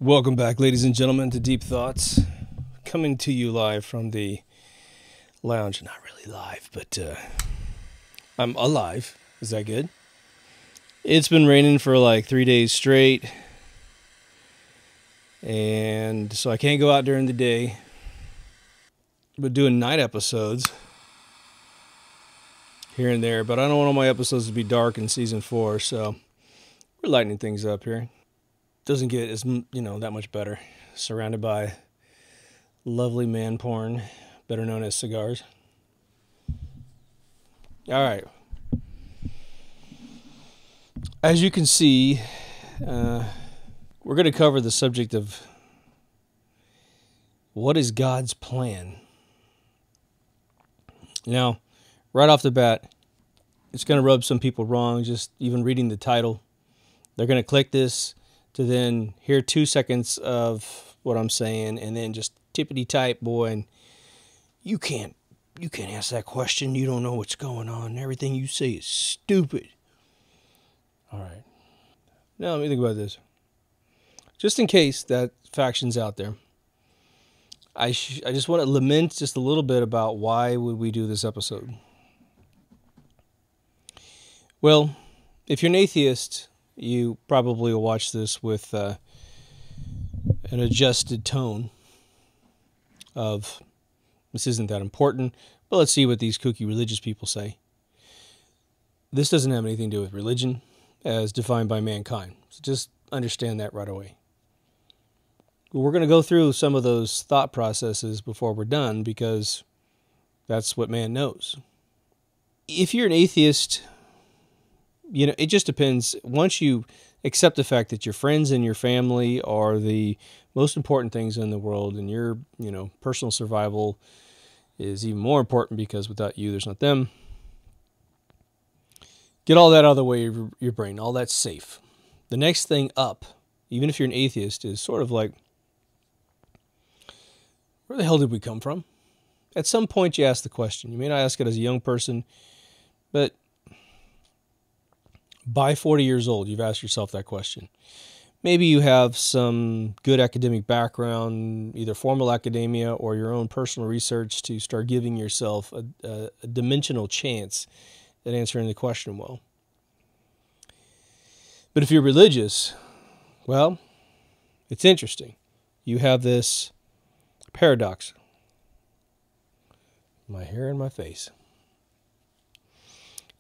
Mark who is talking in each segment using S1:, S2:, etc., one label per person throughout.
S1: Welcome back, ladies and gentlemen, to Deep Thoughts. Coming to you live from the lounge. Not really live, but I'm alive. Is that good? It's been raining for like 3 days straight. And so I can't go out during the day. But doing night episodes here and there. But I don't want all my episodes to be dark in season 4, so we're lightening things up here. Doesn't get as, that much better. Surrounded by lovely man porn, better known as cigars. All right. As you can see, we're going to cover the subject of what is God's plan. Now, right off the bat, it's going to rub some people wrong, just even reading the title. They're going to click this to then hear 2 seconds of what I'm saying, and then just tippity type, boy, and you can't ask that question. You don't know what's going on. Everything you say is stupid. All right. Now let me think about this. Just in case that faction's out there, I just want to lament just a little bit about why would we do this episode. Well, if you're an atheist, you probably will watch this with an adjusted tone of, this isn't that important, but let's see what these kooky religious people say. This doesn't have anything to do with religion as defined by mankind. So just understand that right away. We're going to go through some of those thought processes before we're done because that's what man knows. If you're an atheist, it just depends. Once you accept the fact that your friends and your family are the most important things in the world, and your, personal survival is even more important because without you, there's not them. Get all that out of the way of your brain. All that's safe. The next thing up, even if you're an atheist, is sort of like, where the hell did we come from? At some point, you ask the question. You may not ask it as a young person, but by 40 years old, you've asked yourself that question. Maybe you have some good academic background, either formal academia or your own personal research to start giving yourself a dimensional chance at answering the question well. But if you're religious, well, it's interesting. You have this paradox. My hair in my face.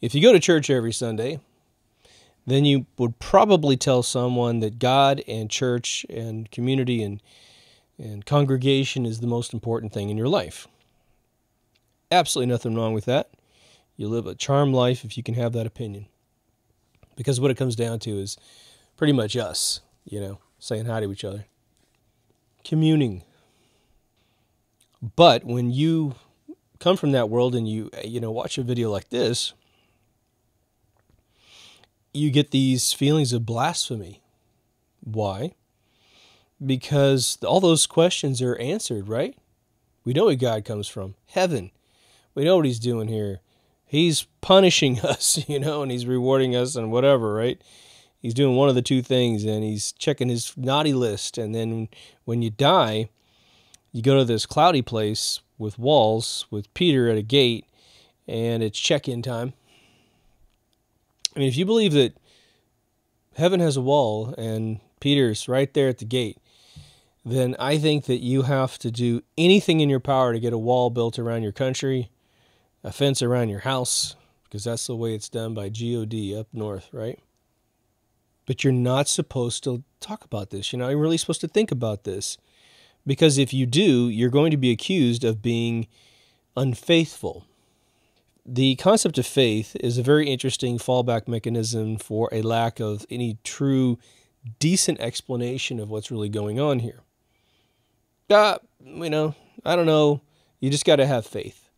S1: If you go to church every Sunday, then you would probably tell someone that God and church and community and congregation is the most important thing in your life. Absolutely nothing wrong with that. You live a charmed life if you can have that opinion. Because what it comes down to is pretty much us, saying hi to each other. Communing. But when you come from that world and you watch a video like this, you get these feelings of blasphemy. Why? Because all those questions are answered, right? We know where God comes from. Heaven. We know what he's doing here. He's punishing us, and he's rewarding us and whatever, right? He's doing one of the two things, and he's checking his naughty list. And then when you die, you go to this cloudy place with walls, with Peter at a gate, and it's check-in time. I mean, if you believe that heaven has a wall and Peter's right there at the gate, then I think that you have to do anything in your power to get a wall built around your country, a fence around your house, because that's the way it's done by God up north, right? But you're not supposed to talk about this. You're not really supposed to think about this. Because if you do, you're going to be accused of being unfaithful. The concept of faith is a very interesting fallback mechanism for a lack of any true, decent explanation of what's really going on here. I don't know. You just got to have faith.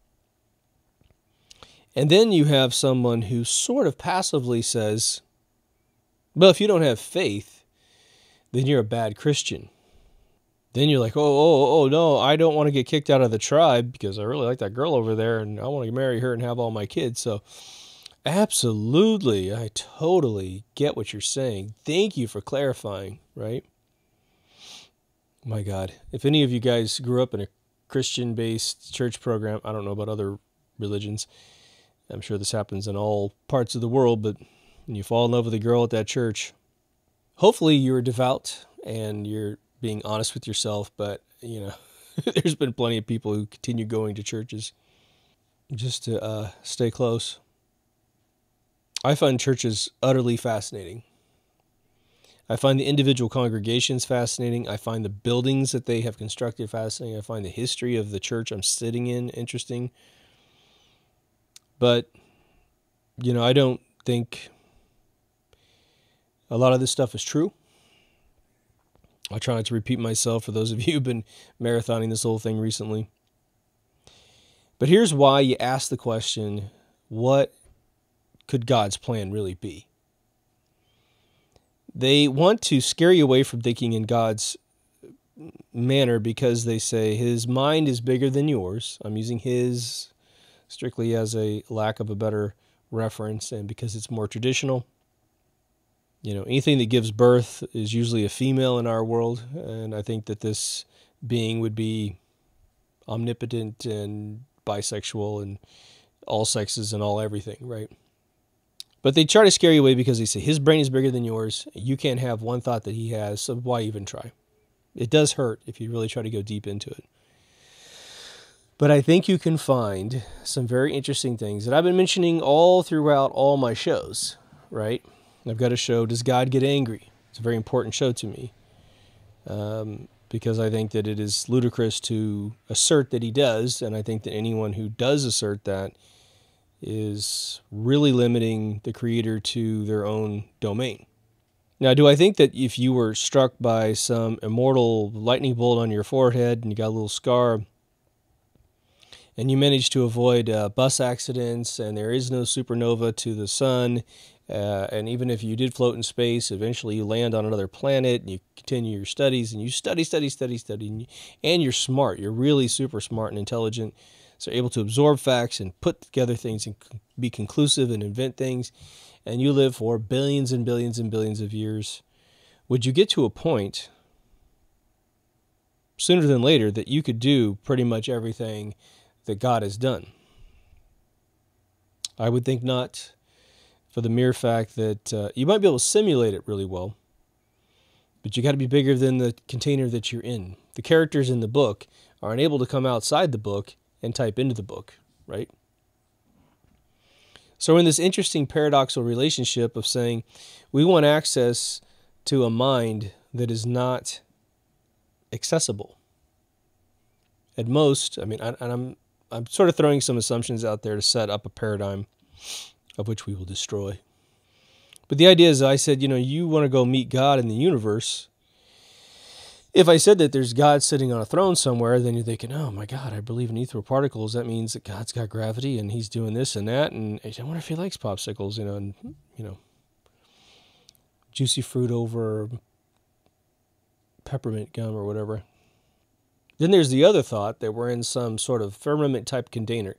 S1: And then you have someone who sort of passively says, well, if you don't have faith, then you're a bad Christian. Then you're like, oh, no, I don't want to get kicked out of the tribe because I really like that girl over there and I want to marry her and have all my kids. So absolutely, I totally get what you're saying. Thank you for clarifying, right? My God, if any of you guys grew up in a Christian-based church program, I don't know about other religions. I'm sure this happens in all parts of the world, but when you fall in love with a girl at that church, hopefully you're devout and you're being honest with yourself, but, there's been plenty of people who continue going to churches just to stay close. I find churches utterly fascinating. I find the individual congregations fascinating. I find the buildings that they have constructed fascinating. I find the history of the church I'm sitting in interesting. But, I don't think a lot of this stuff is true. I'll try not to repeat myself for those of you who've been marathoning this whole thing recently. But here's why you ask the question, what could God's plan really be? They want to scare you away from thinking in God's manner because they say his mind is bigger than yours. I'm using his strictly as a lack of a better reference and because it's more traditional. Anything that gives birth is usually a female in our world, and I think that this being would be omnipotent and bisexual and all sexes and all everything, right? But they try to scare you away because they say his brain is bigger than yours. You can't have one thought that he has, so why even try? It does hurt if you really try to go deep into it. But I think you can find some very interesting things that I've been mentioning all throughout all my shows, right? I've got a show, Does God Get Angry? It's a very important show to me because I think that it is ludicrous to assert that he does, and I think that anyone who does assert that is really limiting the creator to their own domain. Now, do I think that if you were struck by some immortal lightning bolt on your forehead and you got a little scar and you managed to avoid bus accidents and there is no supernova to the sun, and even if you did float in space, eventually you land on another planet and you continue your studies and you study, and you're smart. You're really super smart and intelligent. So able to absorb facts and put together things and be conclusive and invent things, and you live for billions and billions and billions of years, would you get to a point sooner than later that you could do pretty much everything that God has done? I would think not, for the mere fact that you might be able to simulate it really well, but you got to be bigger than the container that you're in. The characters in the book are unable to come outside the book and type into the book, right? So we're in this interesting paradoxical relationship of saying we want access to a mind that is not accessible. At most, I'm sort of throwing some assumptions out there to set up a paradigm of which we will destroy. But the idea is, I said, you want to go meet God in the universe. If I said that there's God sitting on a throne somewhere, then you're thinking, oh my God, I believe in ethereal particles. That means that God's got gravity and he's doing this and that. And I wonder if he likes popsicles, and juicy fruit over peppermint gum or whatever. Then there's the other thought that we're in some sort of firmament type container.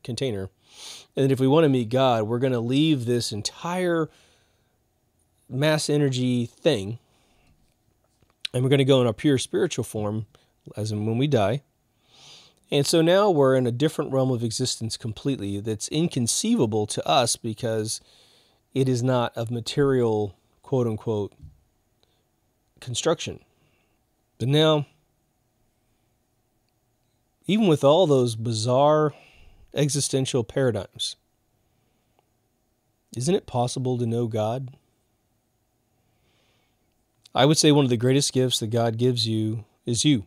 S1: And if we want to meet God, we're going to leave this entire mass energy thing, and we're going to go in a pure spiritual form, as in when we die. And so now we're in a different realm of existence completely that's inconceivable to us because it is not of material, quote-unquote, construction. But now, even with all those bizarre existential paradigms, isn't it possible to know God? I would say one of the greatest gifts that God gives you is you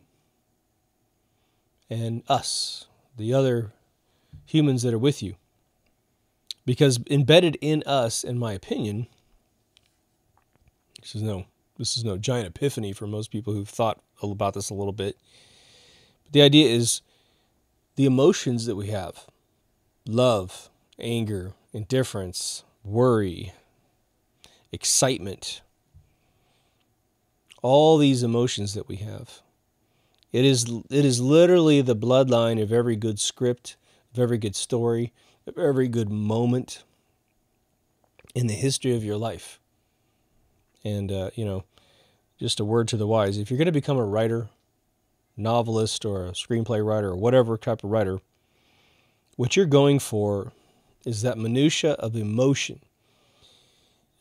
S1: and us, the other humans that are with you. Because embedded in us, in my opinion, this is no giant epiphany for most people who've thought about this a little bit. But the idea is the emotions that we have: love, anger, indifference, worry, excitement. All these emotions that we have. It is literally the bloodline of every good script, of every good story, of every good moment in the history of your life. And, just a word to the wise. If you're going to become a writer, novelist or a screenplay writer or whatever type of writer, what you're going for is that minutia of emotion.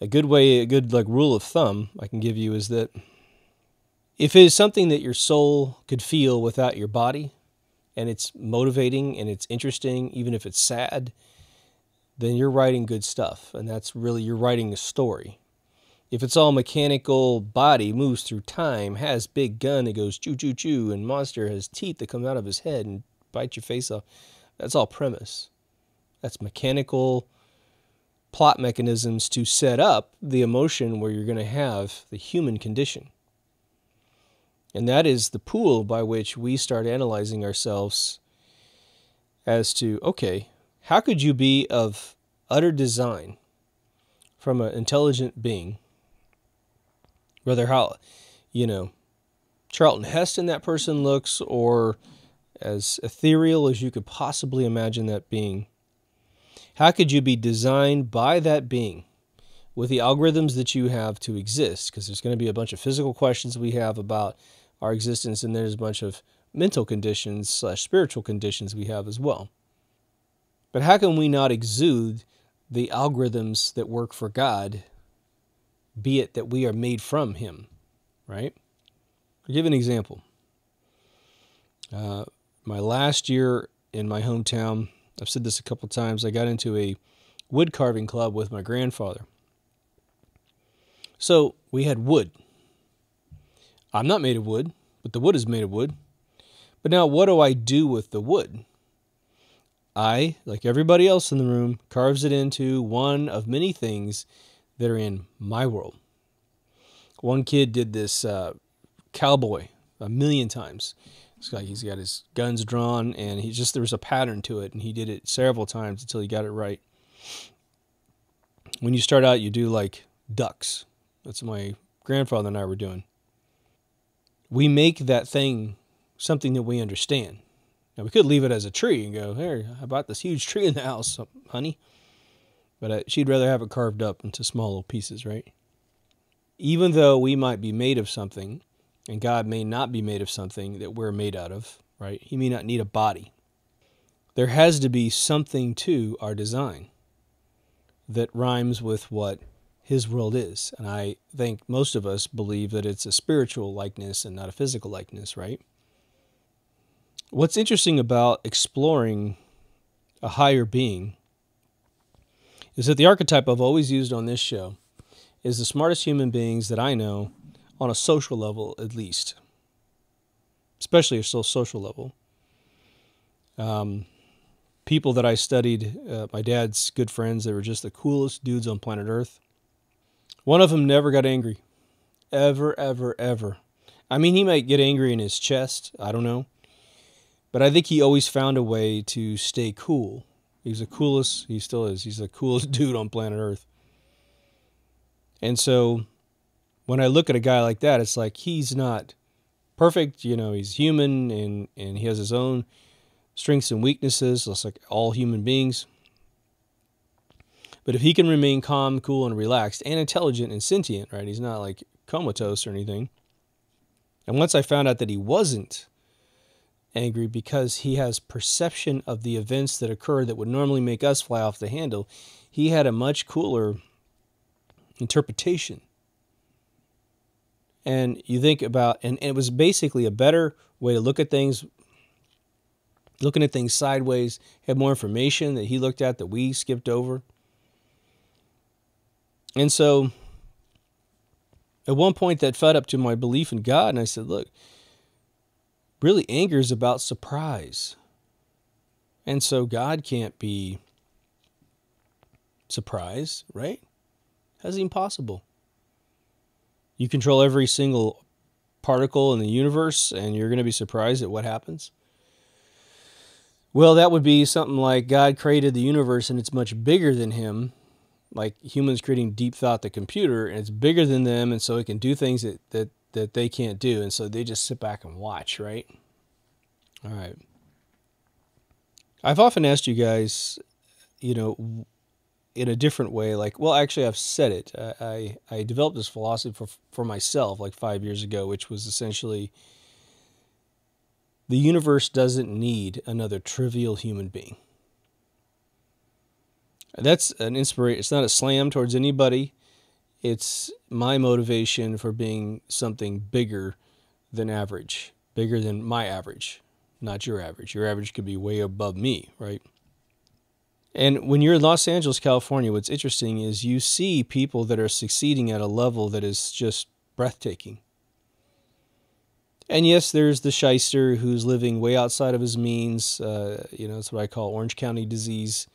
S1: A good rule of thumb I can give you is that if it is something that your soul could feel without your body, and it's motivating and it's interesting, even if it's sad, then you're writing good stuff. And that's really, you're writing a story. If it's all mechanical, body moves through time, has big gun that goes choo choo choo, and monster has teeth that come out of his head and bite your face off, that's all premise. That's mechanical plot mechanisms to set up the emotion where you're going to have the human condition. And that is the pool by which we start analyzing ourselves as to, okay, how could you be of utter design from an intelligent being? Whether how, Charlton Heston that person looks, or as ethereal as you could possibly imagine that being. How could you be designed by that being with the algorithms that you have to exist? Because there's going to be a bunch of physical questions we have about our existence, and there's a bunch of mental conditions / spiritual conditions we have as well. But how can we not exude the algorithms that work for God, be it that we are made from Him, right? I'll give an example. My last year in my hometown, I've said this a couple times, I got into a wood carving club with my grandfather. So we had wood. I'm not made of wood, but the wood is made of wood. But now what do I do with the wood? I, like everybody else in the room, carves it into one of many things that are in my world. One kid did this cowboy 1,000,000 times. It's like he's got his guns drawn, and there was a pattern to it, and he did it several times until he got it right. When you start out, you do like ducks. That's what my grandfather and I were doing. We make that thing something that we understand. Now, we could leave it as a tree and go, "Here, I bought this huge tree in the house, honey." But she'd rather have it carved up into small little pieces, right? Even though we might be made of something, and God may not be made of something that we're made out of, right? He may not need a body. There has to be something to our design that rhymes with what His world is. And I think most of us believe that it's a spiritual likeness and not a physical likeness, right? What's interesting about exploring a higher being is that the archetype I've always used on this show is the smartest human beings that I know, on a social level at least, especially a social level. People that I studied, my dad's good friends, they were just the coolest dudes on planet Earth. One of them never got angry. Ever, ever, ever. I mean, he might get angry in his chest. I don't know. But I think he always found a way to stay cool. He still is. He's the coolest dude on planet Earth. And so when I look at a guy like that, it's like he's not perfect. He's human, and he has his own strengths and weaknesses, just like all human beings. But if he can remain calm, cool, and relaxed, and intelligent and sentient, right? He's not like comatose or anything. And once I found out that he wasn't angry because he has perception of the events that occur that would normally make us fly off the handle, he had a much cooler interpretation. And you think about, and it was basically a better way to look at things, looking at things sideways, had more information that he looked at that we skipped over. And so at one point that fed up to my belief in God, and I said, look, really anger is about surprise. And so God can't be surprised, right? How's it even possible? You control every single particle in the universe, and you're going to be surprised at what happens? Well, that would be something like God created the universe, and it's much bigger than Him, like humans creating Deep Thought, the computer, and it's bigger than them, and so it can do things that they can't do, and so they just sit back and watch, right? All right. I've often asked you guys, in a different way, actually I've said it. I developed this philosophy for myself like 5 years ago, which was essentially The universe doesn't need another trivial human being. That's an inspiration. It's not a slam towards anybody. It's my motivation for being something bigger than average, bigger than my average, not your average. Your average could be way above me, right? And when you're in Los Angeles, California, what's interesting is you see people that are succeeding at a level that is just breathtaking. And yes, there's the shyster who's living way outside of his means. That's what I call Orange County disease,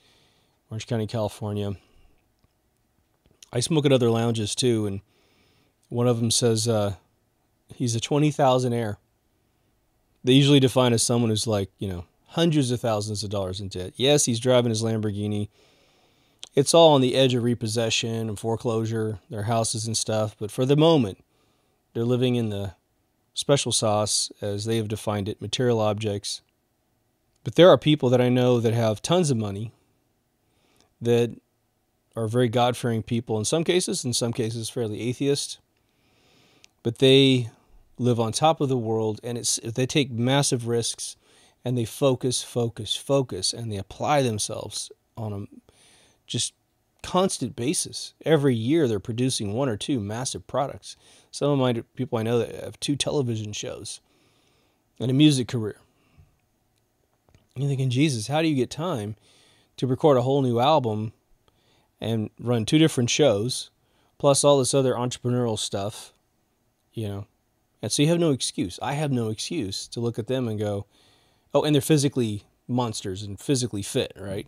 S1: Orange County, California. I smoke at other lounges too, and one of them says he's a 20,000-aire. They usually define as someone who's like, hundreds of thousands of dollars in debt. Yes, he's driving his Lamborghini. It's all on the edge of repossession and foreclosure, their houses and stuff. But for the moment, they're living in the special sauce, as they have defined it, material objects. But there are people that I know that have tons of money that are very God-fearing people in some cases fairly atheist. But they live on top of the world, and they take massive risks, and they focus, and they apply themselves on a just constant basis. Every year they're producing one or two massive products. Some of my people I know that have 2 television shows and a music career. And you're thinking, Jesus, how do you get time to record a whole new album and run 2 different shows, plus all this other entrepreneurial stuff, And so you have no excuse. I have no excuse to look at them and go, oh, and they're physically monsters and physically fit, right?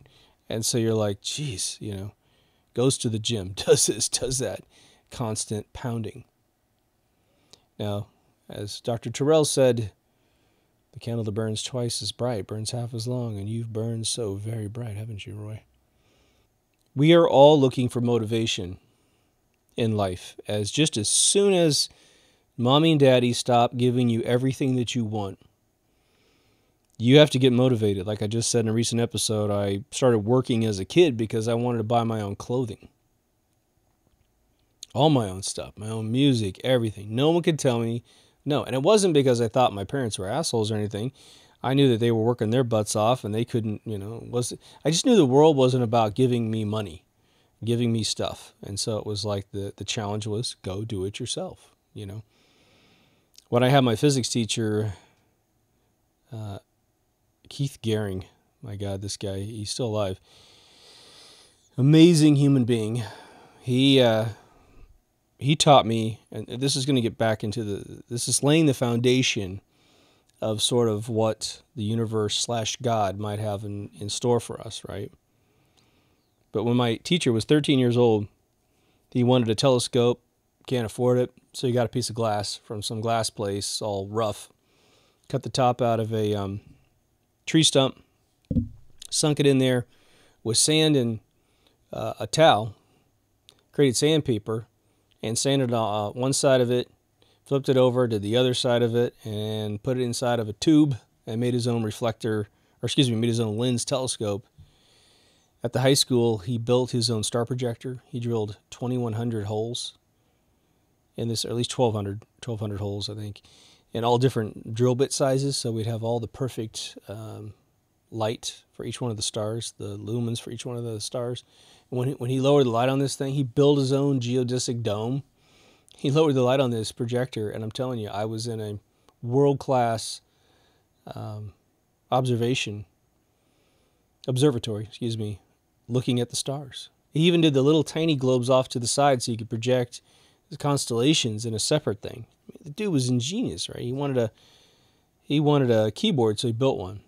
S1: And so you're like, geez, goes to the gym, does this, does that, constant pounding. Now, as Dr. Terrell said, the candle that burns twice as bright burns half as long, and you've burned so very bright, haven't you, Roy? We are all looking for motivation in life, as soon as Mommy and Daddy stop giving you everything that you want, you have to get motivated. Like I just said in a recent episode, I started working as a kid because I wanted to buy my own clothing. All my own stuff, my own music, everything. No one could tell me no. And it wasn't because I thought my parents were assholes or anything. I knew that they were working their butts off and they couldn't, I just knew the world wasn't about giving me money, giving me stuff. And so it was like the challenge was go do it yourself, When I had my physics teacher, Keith Gehring, my God, this guy, he's still alive. Amazing human being. He taught me, and this is going to get back into this is laying the foundation of sort of what the universe / God might have in store for us, right? But when my teacher was 13 years old, he wanted a telescope, can't afford it, so he got a piece of glass from some glass place, all rough, cut the top out of a tree stump, sunk it in there with sand and a towel, created sandpaper, and sanded one side of it, flipped it over to the other side of it, and put it inside of a tube, and made his own made his own lens telescope. At the high school, he built his own star projector. He drilled 2,100 holes in this, or at least 1,200 holes, I think, in all different drill bit sizes, so we'd have all the perfect light for each one of the stars, the lumens for each one of the stars. When he lowered the light on this thing, he built his own geodesic dome. He lowered the light on this projector, and I'm telling you, I was in a world-class observatory, looking at the stars. He even did the little tiny globes off to the side so you could project the constellations in a separate thing. I mean, the dude was ingenious, right? He wanted a keyboard, so he built one.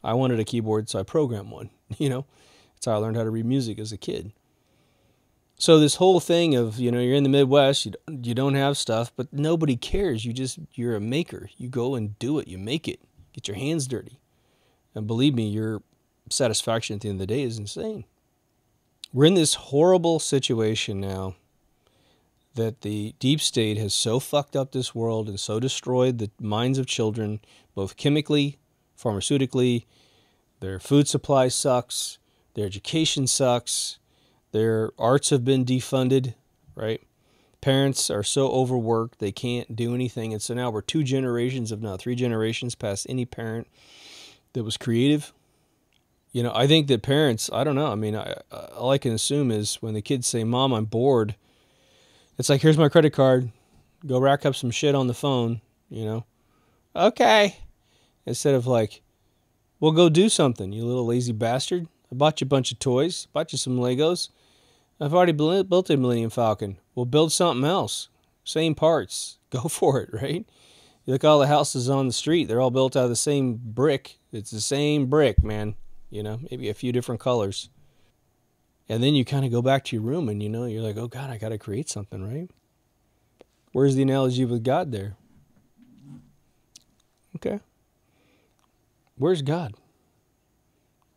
S1: I wanted a keyboard, so I programmed one. That's how I learned how to read music as a kid. So this whole thing of, you're in the Midwest, you don't have stuff, but nobody cares. You're a maker. You go and do it. You make it. Get your hands dirty. And believe me, your satisfaction at the end of the day is insane. We're in this horrible situation now that the deep state has so fucked up this world and so destroyed the minds of children, both chemically, pharmaceutically. Their food supply sucks. Their education sucks. Their arts have been defunded, right? Parents are so overworked, they can't do anything. And so now we're 2 generations, if not 3 generations, past any parent that was creative. I think that parents, I don't know. I mean, all I can assume is when the kids say, Mom, I'm bored, it's like, here's my credit card. Go rack up some shit on the phone, Okay. Instead of like, well, go do something, you little lazy bastard. I bought you a bunch of toys, bought you some Legos. I've already built a Millennium Falcon. Well, build something else. Same parts. Go for it, right? You look at all the houses on the street. They're all built out of the same brick. It's the same brick, man. Maybe a few different colors. And then you kind of go back to your room and, you're like, oh, God, I got to create something, right? Where's the analogy with God there? Okay. Where's God?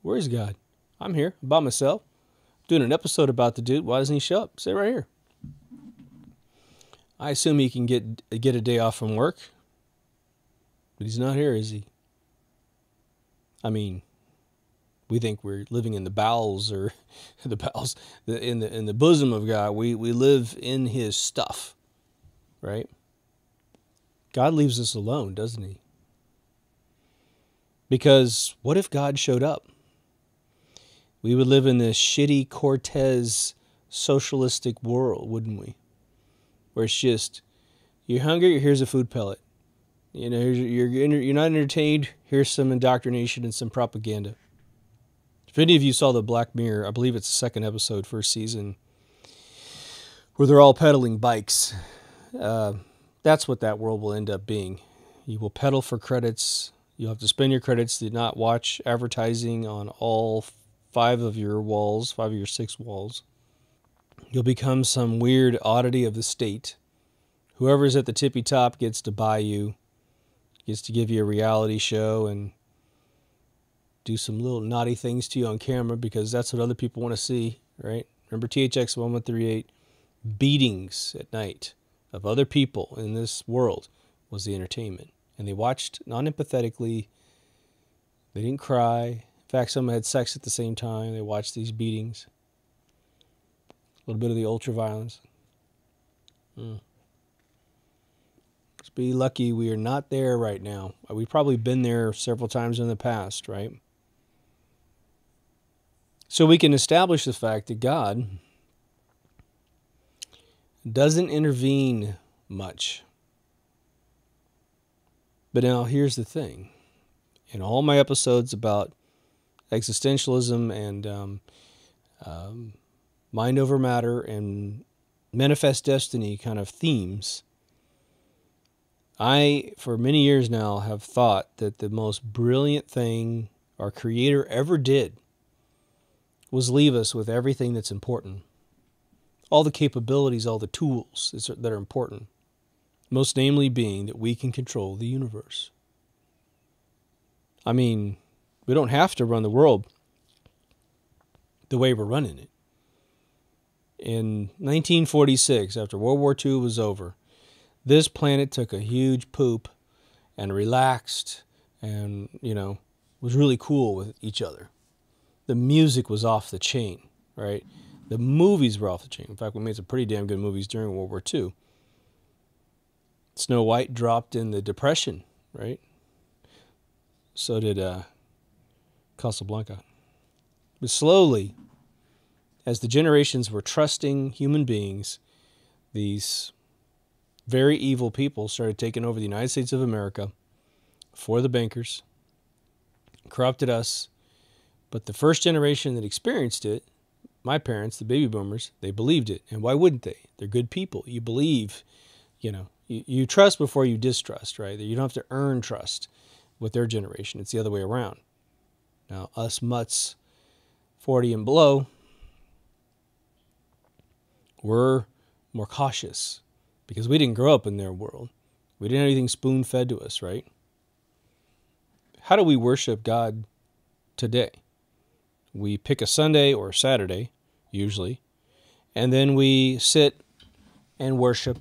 S1: Where's God? I'm here by myself, doing an episode about the dude. Why doesn't he show up? Say right here. I assume he can get a day off from work, but he's not here, is he? I mean, we think we're living in the bowels or the bowels in the bosom of God. We live in His stuff, right? God leaves us alone, doesn't He? Because what if God showed up? We would live in this shitty Cortez socialistic world, wouldn't we? Where it's just, you're hungry, here's a food pellet. You're not entertained, here's some indoctrination and some propaganda. If any of you saw the Black Mirror, I believe it's the 2nd episode, 1st season, where they're all peddling bikes. That's what that world will end up being. You will pedal for credits. You'll have to spend your credits to not watch advertising on all 5 of your walls, 5 of your 6 walls. You'll become some weird oddity of the state. Whoever's at the tippy top gets to buy you, gets to give you a reality show and do some little naughty things to you on camera because that's what other people want to see, right? Remember THX 1138? Beatings at night of other people in this world was the entertainment. And they watched non-empathetically. They didn't cry. In fact, some had sex at the same time. They watched these beatings. A little bit of the ultra-violence. Let's be lucky we are not there right now. We've probably been there several times in the past, right? So we can establish the fact that God doesn't intervene much. But now here's the thing. In all my episodes about existentialism and mind over matter and manifest destiny kind of themes, I, for many years now, have thought that the most brilliant thing our Creator ever did was leave us with everything that's important. All the capabilities, all the tools that are important. Most namely being that we can control the universe. I mean, we don't have to run the world the way we're running it. In 1946, after World War II was over, this planet took a huge poop and relaxed and, was really cool with each other. The music was off the chain, right? The movies were off the chain. In fact, we made some pretty damn good movies during World War II. Snow White dropped in the Depression, right? So did Casablanca. But slowly, as the generations were trusting human beings, these very evil people started taking over the United States of America for the bankers, corrupted us. But the first generation that experienced it, my parents, the baby boomers, they believed it. And why wouldn't they? They're good people. You believe, you trust before you distrust, right? You don't have to earn trust with their generation. It's the other way around. Now, us mutts 40 and below, we're more cautious because we didn't grow up in their world. We didn't have anything spoon-fed to us, right? How do we worship God today? We pick a Sunday or a Saturday, usually, and then we sit and worship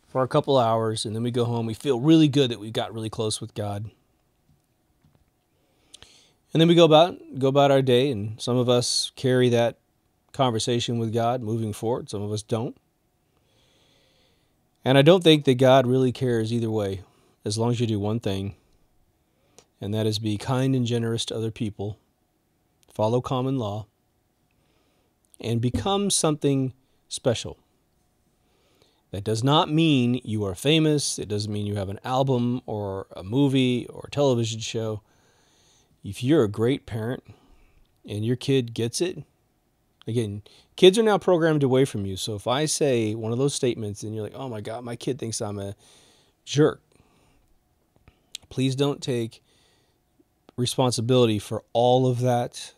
S1: for a couple hours, and then we go home. We feel really good that we got really close with God. And then we go about our day, and some of us carry that conversation with God moving forward. Some of us don't. And I don't think that God really cares either way, as long as you do one thing, and that is be kind and generous to other people, follow common law, and become something special. That does not mean you are famous. It doesn't mean you have an album or a movie or a television show. If you're a great parent and your kid gets it, again, kids are now programmed away from you. So if I say one of those statements and you're like, oh my God, my kid thinks I'm a jerk, please don't take responsibility for all of that.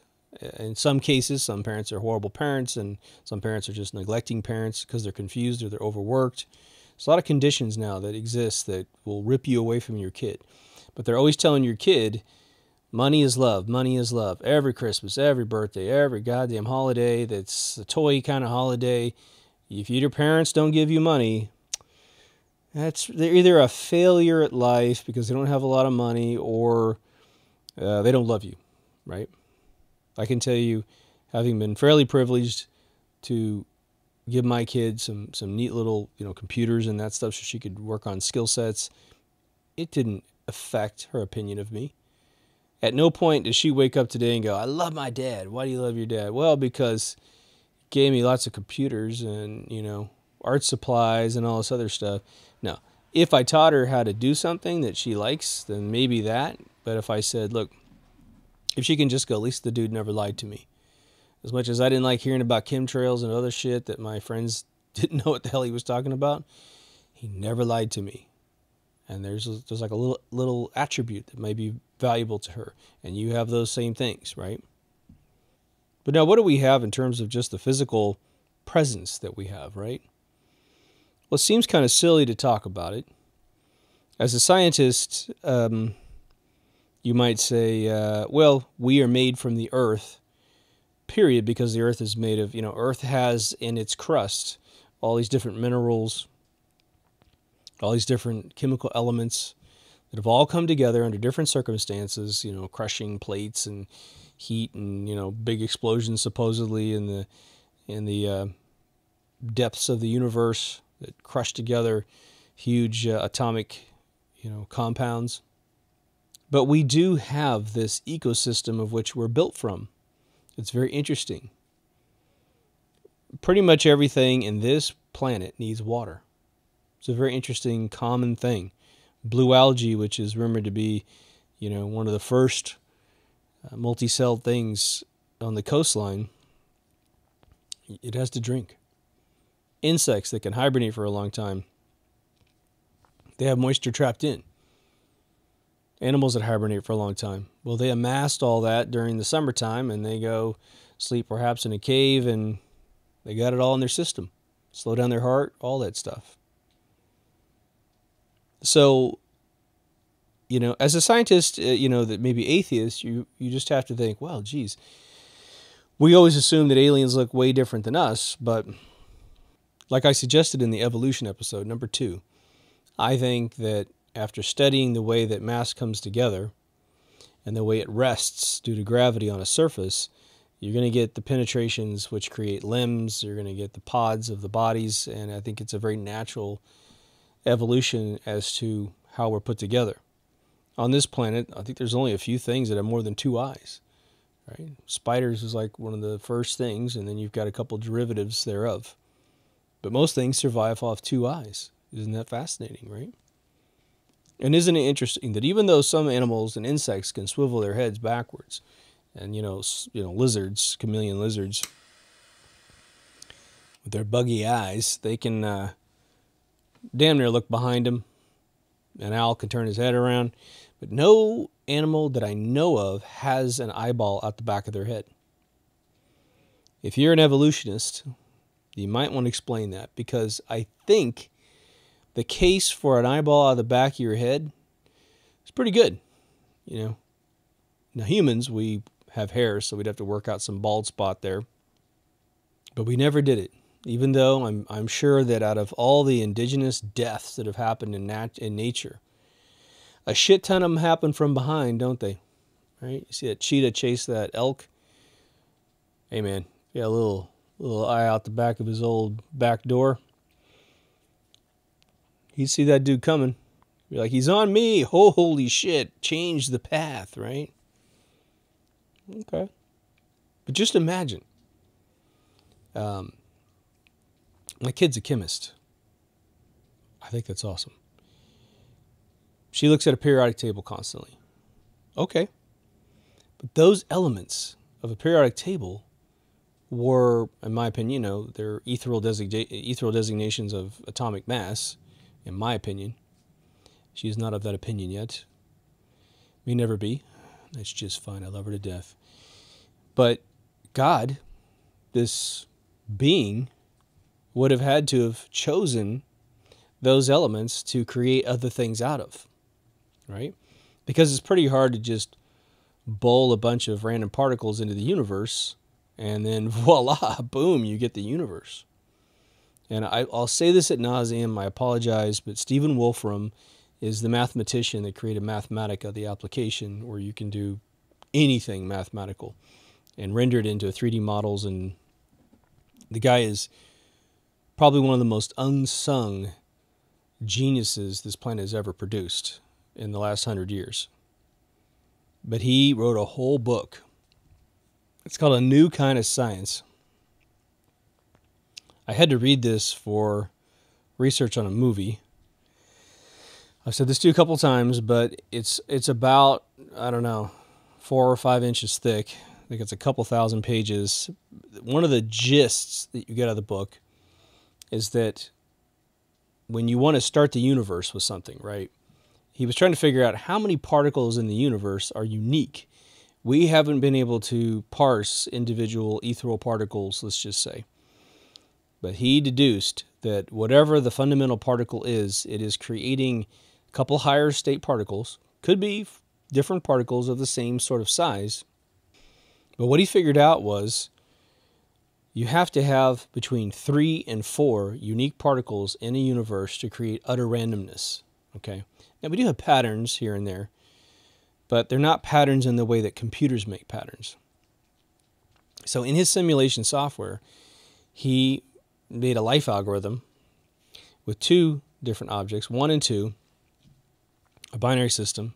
S1: In some cases, some parents are horrible parents, and some parents are just neglecting parents because they're confused or they're overworked. There's a lot of conditions now that exist that will rip you away from your kid. But they're always telling your kid, money is love, money is love. Every Christmas, every birthday, every goddamn holiday that's a toy kind of holiday. If your parents don't give you money, they're either a failure at life because they don't have a lot of money, or they don't love you, right? I can tell you, having been fairly privileged to give my kid some neat little computers and that stuff so she could work on skill sets, it didn't affect her opinion of me. At no point does she wake up today and go, I love my dad. Why do you love your dad? Well, because he gave me lots of computers and art supplies and all this other stuff. No. If I taught her how to do something that she likes, then maybe that. But if I said, look, if she can just go, at least the dude never lied to me. As much as I didn't like hearing about chemtrails and other shit that my friends didn't know what the hell he was talking about, he never lied to me. And there's like a little attribute that may be valuable to her. And you have those same things, right? But now what do we have in terms of just the physical presence that we have, right? Well, it seems kind of silly to talk about it. As a scientist, you might say, well, we are made from the earth, period, because the earth is made of, earth has in its crust all these different minerals, all these different chemical elements that have all come together under different circumstances, crushing plates and heat and, big explosions supposedly in the depths of the universe that crush together huge atomic, compounds. But we do have this ecosystem of which we're built from. It's very interesting. Pretty much everything in this planet needs water. It's a very interesting common thing. Blue algae, which is rumored to be, one of the first multi-celled things on the coastline, it has to drink. Insects that can hibernate for a long time, they have moisture trapped in. Animals that hibernate for a long time, well, they amassed all that during the summertime and they go sleep perhaps in a cave and they got it all in their system. Slow down their heart, all that stuff. So, as a scientist, that maybe atheist, you just have to think, well, geez, we always assume that aliens look way different than us, but like I suggested in the evolution episode, number 2, I think that after studying the way that mass comes together and the way it rests due to gravity on a surface, you're going to get the penetrations which create limbs, you're going to get the pods of the bodies, and I think it's a very natural evolution as to how we're put together. On this planet, I think there's only a few things that have more than 2 eyes. Right? Spiders is like one of the first things, and then you've got a couple derivatives thereof. But most things survive off 2 eyes. Isn't that fascinating, right? And isn't it interesting that even though some animals and insects can swivel their heads backwards, and lizards, chameleon lizards, with their buggy eyes, they can damn near look behind them. An owl can turn his head around, but no animal that I know of has an eyeball out the back of their head. If you're an evolutionist, you might want to explain that, because I think the case for an eyeball out of the back of your head is pretty good. Now humans, we have hair, so we'd have to work out some bald spot there. But we never did it. Even though I'm sure that out of all the indigenous deaths that have happened in nature, a shit ton of them happen from behind, don't they? Right? You see that cheetah chase that elk? Hey man, yeah, a little eye out the back of his old back door. He'd see that dude coming. Be like, he's on me. Holy shit. Change the path, right? Okay. But just imagine. My kid's a chemist. I think that's awesome. She looks at a periodic table constantly. Okay. But those elements of a periodic table were, in my opinion, they're ethereal designations of atomic mass, in my opinion. She is not of that opinion yet. May never be. That's just fine. I love her to death. But God, this being, would have had to have chosen those elements to create other things out of, right? Because it's pretty hard to just bowl a bunch of random particles into the universe and then voila, boom, you get the universe. And I'll say this ad nauseum, I apologize, but Stephen Wolfram is the mathematician that created Mathematica, the application where you can do anything mathematical and render it into 3D models. And the guy is probably one of the most unsung geniuses this planet has ever produced in the last 100 years. But he wrote a whole book. It's called A New Kind of Science. I had to read this for research on a movie. I've said this to you a couple times, but it's about, 4 or 5 inches thick. I think it's a couple thousand pages. One of the gists that you get out of the book is that when you want to start the universe with something, right? He was trying to figure out how many particles in the universe are unique. We haven't been able to parse individual ethereal particles, let's just say. But he deduced that whatever the fundamental particle is, it is creating a couple higher state particles. Could be different particles of the same sort of size. But what he figured out was you have to have between 3 and 4 unique particles in a universe to create utter randomness. Okay. Now we do have patterns here and there, but they're not patterns in the way that computers make patterns. So in his simulation software, he made a life algorithm with 2 different objects, 1 and 2, a binary system.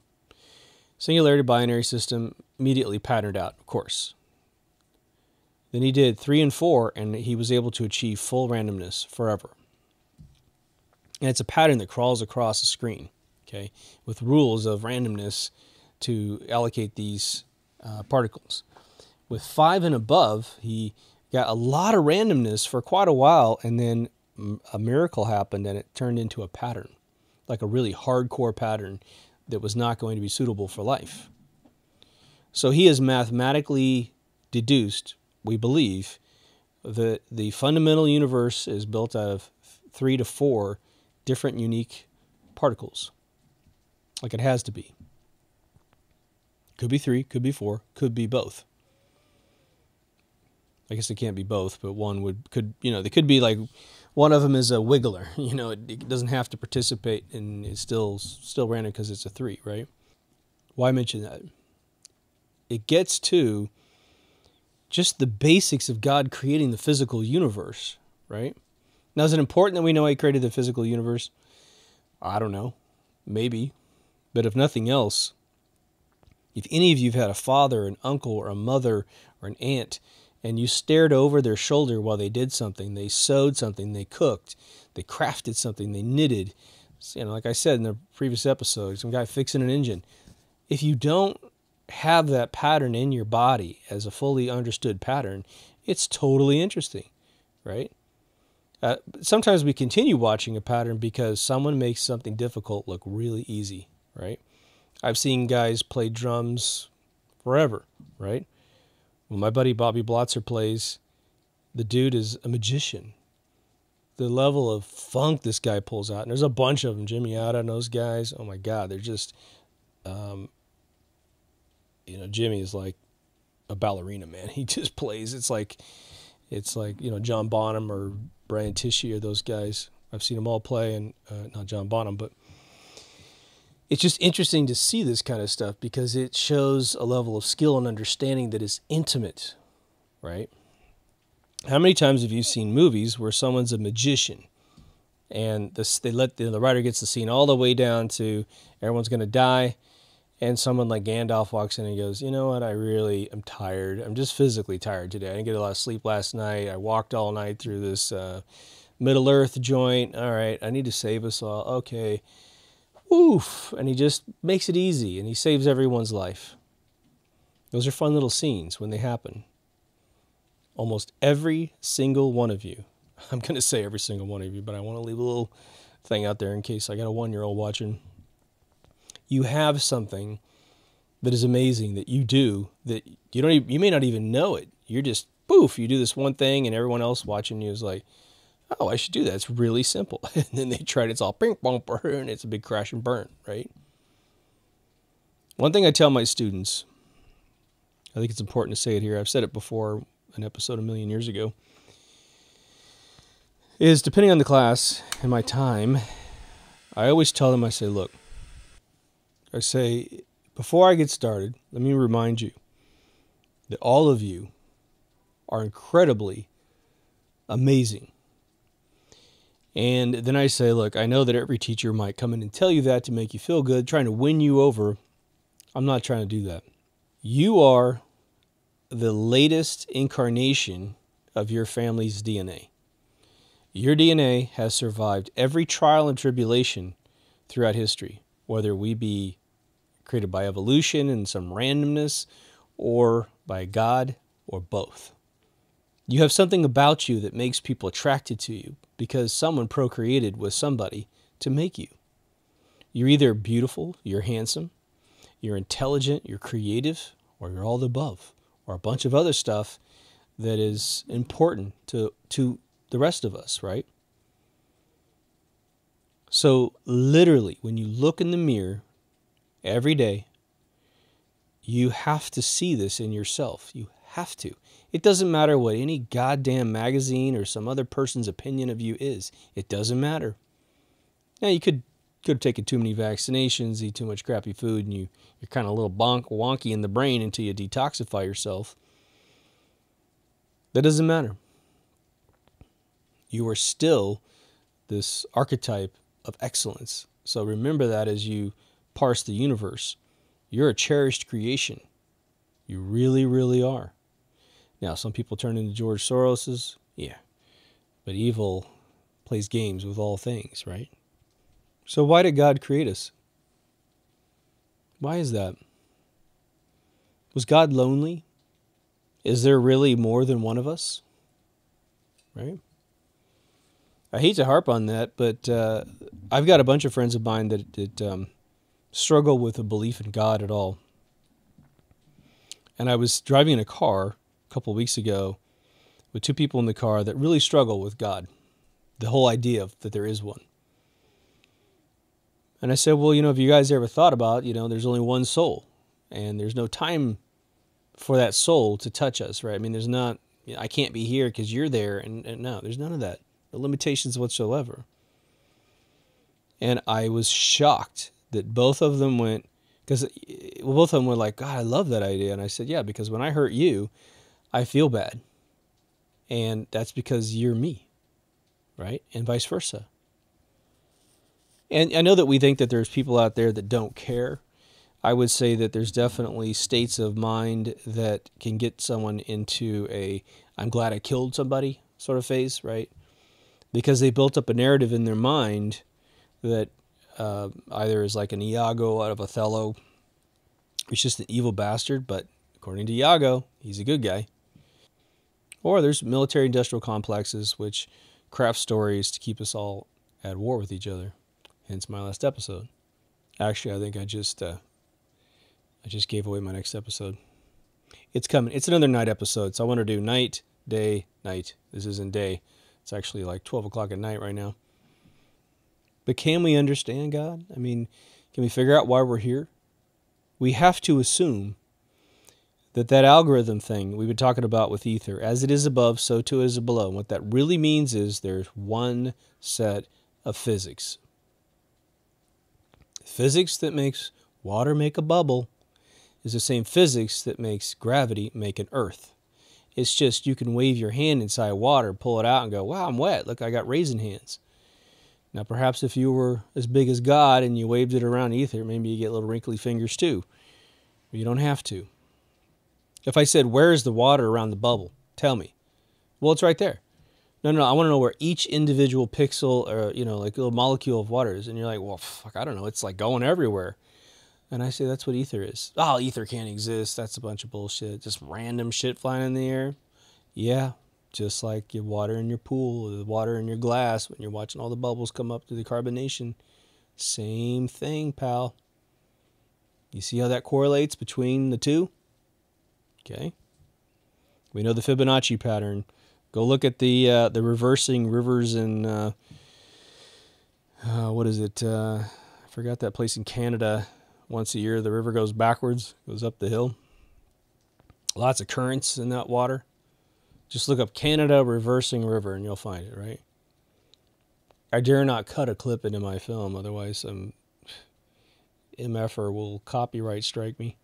S1: Singularity binary system immediately patterned out, of course. Then he did 3 and 4, and he was able to achieve full randomness forever. And it's a pattern that crawls across the screen, okay, with rules of randomness to allocate these particles. With 5 and above, he got a lot of randomness for quite a while, and then a miracle happened, and it turned into a pattern, like a really hardcore pattern that was not going to be suitable for life. So he has mathematically deduced, we believe, that the fundamental universe is built out of 3 to 4 different unique particles, like it has to be. Could be 3, could be 4, could be both. I guess it can't be both, but one they could be like, one of them is a wiggler, it doesn't have to participate, and it's still random because it's a 3, right? Why mention that? It gets to just the basics of God creating the physical universe, right? Now, is it important that we know He created the physical universe? I don't know. Maybe. But if nothing else, if any of you have had a father, an uncle, or a mother, or an aunt, and you stared over their shoulder while they did something, they sewed something, they cooked, they crafted something, they knitted, like I said in the previous episode, some guy fixing an engine. If you don't have that pattern in your body as a fully understood pattern, it's totally interesting, right? Sometimes we continue watching a pattern because someone makes something difficult look really easy, right? I've seen guys play drums forever, right? When my buddy Bobby Blotzer plays, the dude is a magician. The level of funk this guy pulls out, and there's a bunch of them, Jimmy Otta and those guys, oh my God, they're just, Jimmy is like a ballerina, man. He just plays. It's like John Bonham or Brian Tishy or those guys. I've seen them all play, and not John Bonham, but it's just interesting to see this kind of stuff because it shows a level of skill and understanding that is intimate, right? How many times have you seen movies where someone's a magician And they let the writer gets the scene all the way down to everyone's going to die. And someone like Gandalf walks in and goes, you know what, I really am tired. I'm just physically tired today. I didn't get a lot of sleep last night. I walked all night through this Middle-earth joint. All right, I need to save us all. Okay. Oof. And he just makes it easy, and he saves everyone's life. Those are fun little scenes when they happen. Almost every single one of you, I'm going to say every single one of you, but I want to leave a little thing out there in case I got a 1-year-old watching. You have something that is amazing that you do that you may not even know it. You're just poof, you do this one thing and everyone else watching you is like, oh, I should do that. It's really simple. And then they try it, it's all ping pong and it's a big crash and burn, right? One thing I tell my students, I think it's important to say it here. I've said it before, an episode a million years ago, is depending on the class and my time, I always tell them, I say, look, I say, before I get started, let me remind you that all of you are incredibly amazing. And then I say, look, I know that every teacher might come in and tell you that to make you feel good, trying to win you over. I'm not trying to do that. You are the latest incarnation of your family's DNA. Your DNA has survived every trial and tribulation throughout history, whether we be created by evolution and some randomness, or by God, or both. You have something about you that makes people attracted to you because someone procreated with somebody to make you. You're either beautiful, you're handsome, you're intelligent, you're creative, or you're all the above, or a bunch of other stuff that is important to the rest of us, right? So literally, when you look in the mirror every day, you have to see this in yourself. You have to. It doesn't matter what any goddamn magazine or some other person's opinion of you is. It doesn't matter. Now, you could have taken too many vaccinations, eat too much crappy food, and you're kind of a little wonky in the brain until you detoxify yourself. That doesn't matter. You are still this archetype of excellence. So remember that as you parse the universe. You're a cherished creation. You really, really are. Now, some people turn into George Soros's. Yeah. But evil plays games with all things, right? So why did God create us? Why is that? Was God lonely? Is there really more than one of us? Right? I hate to harp on that, but I've got a bunch of friends of mine that struggle with a belief in God at all. And I was driving in a car a couple of weeks ago with two people in the car that really struggle with God, the whole idea of that there is one. And I said, well, have you guys ever thought about, there's only one soul, and there's no time for that soul to touch us, right? I mean, there's not, I can't be here because you're there, and no, there's none of that. No limitations whatsoever. And I was shocked that both of them went, because both of them were like, God, I love that idea. And I said, yeah, because when I hurt you, I feel bad. And that's because you're me, right? And vice versa. And I know that we think that there's people out there that don't care. I would say that there's definitely states of mind that can get someone into a I'm glad I killed somebody sort of phase, right? Because they built up a narrative in their mind that either is like an Iago out of Othello. He's just an evil bastard, but according to Iago, he's a good guy. Or there's military-industrial complexes which craft stories to keep us all at war with each other. Hence my last episode. Actually, I think I just gave away my next episode. It's coming. It's another night episode, so I want to do night, day, night. This isn't day. It's actually like 12 o'clock at night right now. But can we understand God? I mean, can we figure out why we're here? We have to assume that algorithm thing we've been talking about with ether, as it is above, so too is it below. And what that really means is there's one set of physics. Physics that makes water make a bubble is the same physics that makes gravity make an earth. It's just you can wave your hand inside water, pull it out, and go, wow, I'm wet. Look, I got raisin hands. Now, perhaps if you were as big as God and you waved it around ether, maybe you get little wrinkly fingers too. But you don't have to. If I said, where is the water around the bubble? Tell me. Well, it's right there. No, I want to know where each individual pixel or, like a little molecule of water is. And you're like, well, fuck, I don't know. It's like going everywhere. And I say, that's what ether is. Oh, ether can't exist. That's a bunch of bullshit. Just random shit flying in the air. Yeah, just like your water in your pool, or the water in your glass when you're watching all the bubbles come up through the carbonation. Same thing, pal. You see how that correlates between the two? Okay. We know the Fibonacci pattern. Go look at the reversing rivers in, what is it? I forgot that place in Canada. Once a year, the river goes backwards, goes up the hill. Lots of currents in that water. Just look up Canada reversing river and you'll find it, right? I dare not cut a clip into my film, otherwise some MFer will copyright strike me.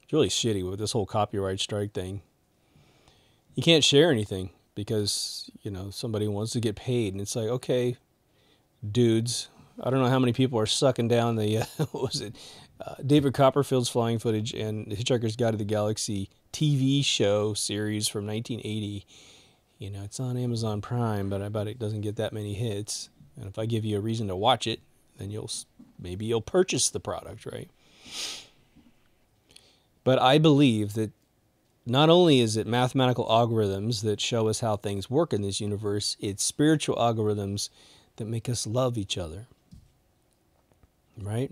S1: It's really shitty with this whole copyright strike thing. You can't share anything because, somebody wants to get paid. And it's like, okay, dudes, I don't know how many people are sucking down the, what was it? David Copperfield's flying footage and the Hitchhiker's Guide to the Galaxy TV show series from 1980. It's on Amazon Prime, but I bet it doesn't get that many hits. And if I give you a reason to watch it, then maybe you'll purchase the product, right? But I believe that not only is it mathematical algorithms that show us how things work in this universe, it's spiritual algorithms that make us love each other. Right?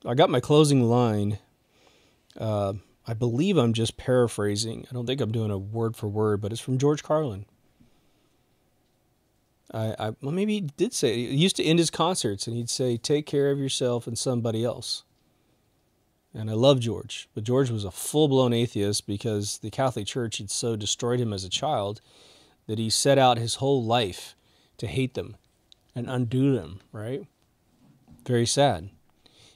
S1: I got my closing line. I believe I'm just paraphrasing. I don't think I'm doing a word for word, but it's from George Carlin. Well, maybe he did say it. He used to end his concerts and he'd say, take care of yourself and somebody else. And I love George, but George was a full-blown atheist because the Catholic Church had so destroyed him as a child that he set out his whole life to hate them and undo them, right? Very sad.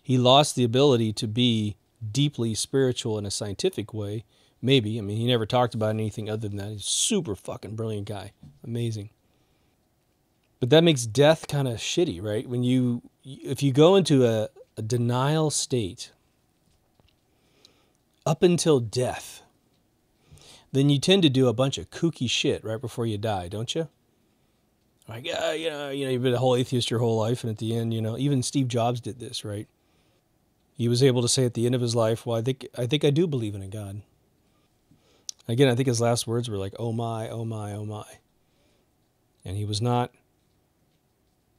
S1: He lost the ability to be deeply spiritual in a scientific way. Maybe. I mean, he never talked about anything other than that. He's a super fucking brilliant guy. Amazing. But that makes death kind of shitty, right? If you go into a denial state up until death, then you tend to do a bunch of kooky shit right before you die, don't you? Like, you've been a whole atheist your whole life, and at the end, even Steve Jobs did this, right? He was able to say at the end of his life, well, I think I do believe in a God. Again, I think his last words were like, oh my, oh my, oh my. And he was not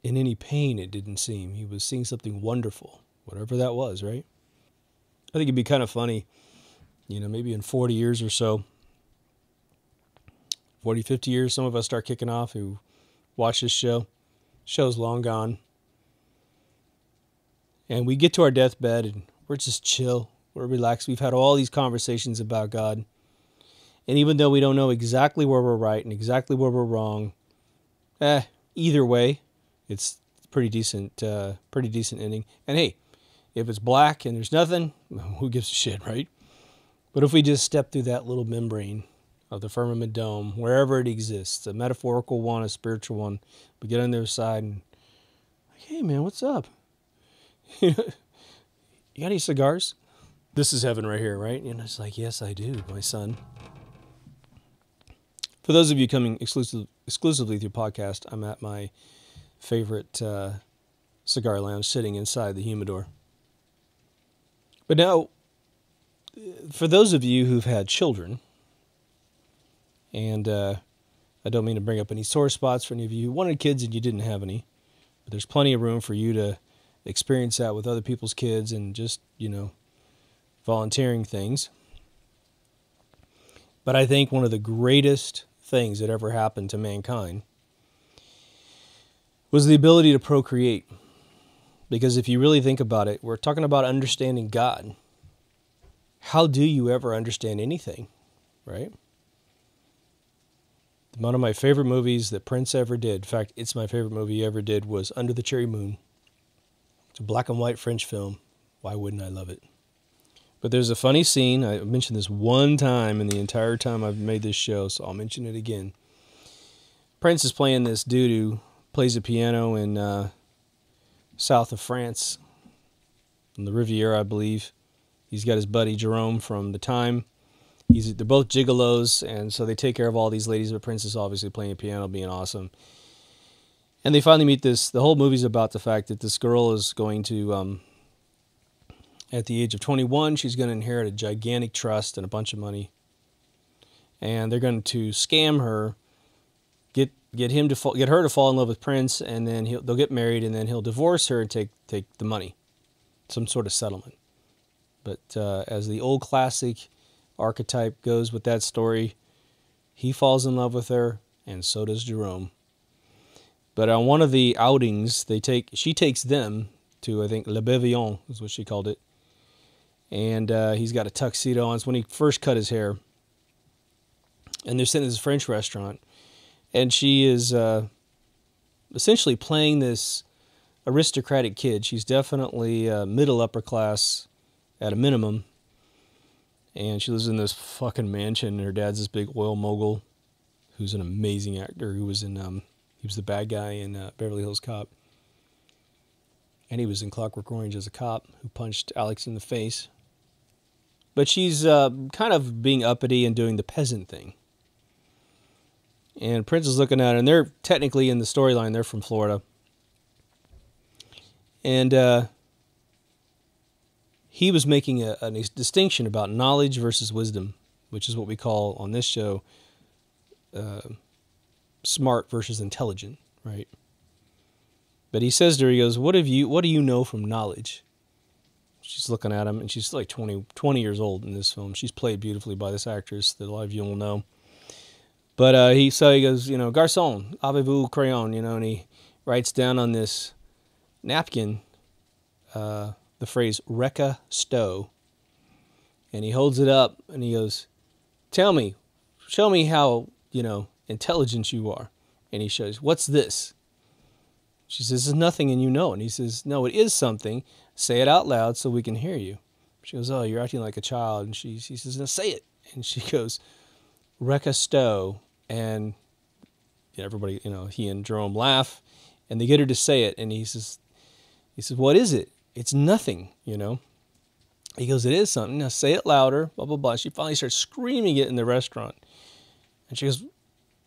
S1: in any pain, it didn't seem. He was seeing something wonderful, whatever that was, right? I think it'd be kind of funny, maybe in 40 years or so, 40, 50 years, some of us start kicking off who watch this show. Show's long gone. And we get to our deathbed and we're just chill. We're relaxed. We've had all these conversations about God. And even though we don't know exactly where we're right and exactly where we're wrong, either way, it's pretty decent ending. And hey, if it's black and there's nothing, who gives a shit, right? But if we just step through that little membrane of the firmament dome, wherever it exists, a metaphorical one, a spiritual one, we get on the other side and, hey man, what's up? You got any cigars? This is heaven right here, right? And it's like, yes, I do, my son. For those of you coming exclusively through podcast, I'm at my favorite cigar lounge sitting inside the humidor. But now, for those of you who've had children, and I don't mean to bring up any sore spots for any of you who wanted kids and you didn't have any, but there's plenty of room for you to experience that with other people's kids and just, volunteering things. But I think one of the greatest things that ever happened to mankind was the ability to procreate. Because if you really think about it, we're talking about understanding God. How do you ever understand anything, right? One of my favorite movies that Prince ever did, in fact, it's my favorite movie he ever did, was Under the Cherry Moon. It's a black and white French film. Why wouldn't I love it? But there's a funny scene. I mentioned this one time in the entire time I've made this show, so I'll mention it again. Prince is playing this dude who plays the piano in south of France, in the Riviera, I believe. He's got his buddy Jerome from the time. They're both gigolos, and so they take care of all these ladies, but Prince is obviously playing piano, being awesome. And they finally meet this. The whole movie's about the fact that this girl is going to, at the age of 21, she's going to inherit a gigantic trust and a bunch of money. And they're going to scam her, get her to fall in love with Prince, and then they'll get married, and then he'll divorce her and take the money, some sort of settlement. But as the old classic archetype goes with that story, he falls in love with her, and so does Jerome. But on one of the outings, she takes them to, I think, Le Bavillon is what she called it. And he's got a tuxedo on. It's when he first cut his hair. And they're sitting in this French restaurant. And she is essentially playing this aristocratic kid. She's definitely middle upper class at a minimum. And she lives in this fucking mansion. Her dad's this big oil mogul who's an amazing actor who was in... he was the bad guy in Beverly Hills Cop. And he was in Clockwork Orange as a cop who punched Alex in the face. But she's kind of being uppity and doing the peasant thing. And Prince is looking at her, and they're technically in the storyline, they're from Florida. And he was making a distinction about knowledge versus wisdom, which is what we call on this show smart versus intelligent, right? But he says to her, he goes, what do you know from knowledge? She's looking at him, and she's like 20 years old in this film. She's played beautifully by this actress that a lot of you will know. But he goes, garçon, avez-vous crayon, and he writes down on this napkin the phrase "Recca Stowe," and he holds it up, and he goes, show me how, intelligent you are. And he shows, what's this? She says, this is nothing, and you know. And he says, no, it is something. Say it out loud so we can hear you. She goes, oh, you're acting like a child. And she says, no, say it. And she goes, Recca Stowe. And everybody, he and Jerome laugh, and they get her to say it. And he says, what is it? It's nothing, He goes, it is something. Now say it louder, blah, blah, blah. She finally starts screaming it in the restaurant. And she goes,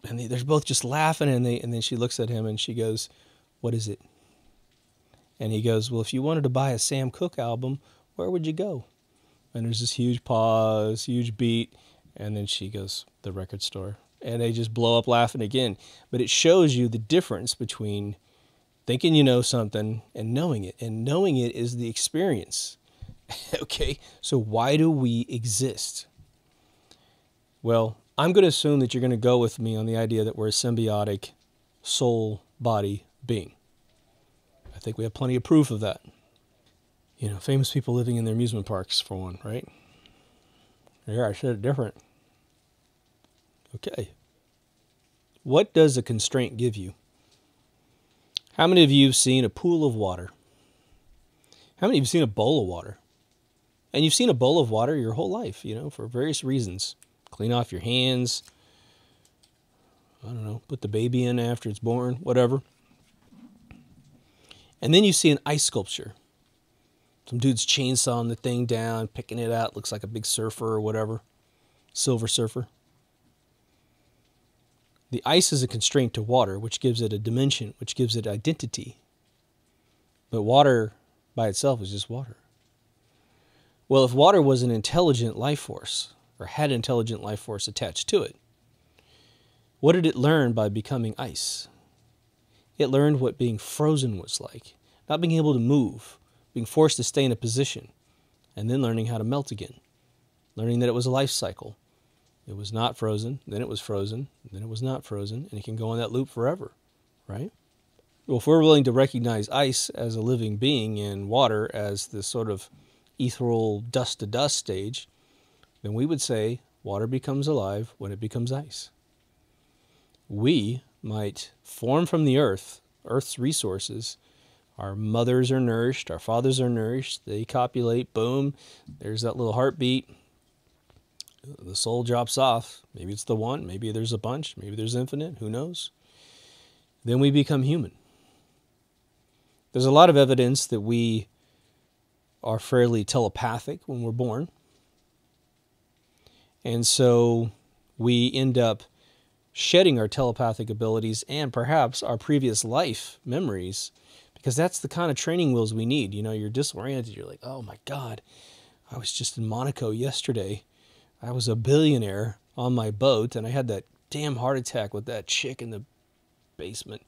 S1: and they're both just laughing, and then she looks at him, and she goes, what is it? And he goes, well, if you wanted to buy a Sam Cooke album, where would you go? And there's this huge pause, huge beat, and then she goes, the record store. And they just blow up laughing again. But it shows you the difference between thinking you know something and knowing it. And knowing it is the experience. Okay, so why do we exist? Well, I'm going to assume that you're going to go with me on the idea that we're a symbiotic soul-body being. I think we have plenty of proof of that. Famous people living in their amusement parks, for one, right? Here, I said it different. Okay. What does a constraint give you? How many of you have seen a pool of water? How many of you have seen a bowl of water? And you've seen a bowl of water your whole life, for various reasons. Clean off your hands. I don't know, put the baby in after it's born, whatever. And then you see an ice sculpture. Some dude's chainsawing the thing down, picking it out. Looks like a big surfer or whatever. Silver Surfer. The ice is a constraint to water, which gives it a dimension, which gives it identity. But water by itself is just water. Well, if water was an intelligent life force, or had an intelligent life force attached to it, what did it learn by becoming ice? It learned what being frozen was like. Not being able to move, being forced to stay in a position, and then learning how to melt again. Learning that it was a life cycle. It was not frozen, then it was frozen, then it was not frozen, and it can go on that loop forever, right? Well, if we're willing to recognize ice as a living being and water as this sort of ethereal dust-to-dust stage, then we would say water becomes alive when it becomes ice. We might form from the earth, Earth's resources. Our mothers are nourished, our fathers are nourished, they copulate, boom, there's that little heartbeat. The soul drops off. Maybe it's the one, maybe there's a bunch, maybe there's infinite, who knows? Then we become human. There's a lot of evidence that we are fairly telepathic when we're born. And so we end up shedding our telepathic abilities and perhaps our previous life memories, because that's the kind of training wheels we need. You know, you're disoriented. You're like, oh my God, I was just in Monaco yesterday. I was a billionaire on my boat, and I had that damn heart attack with that chick in the basement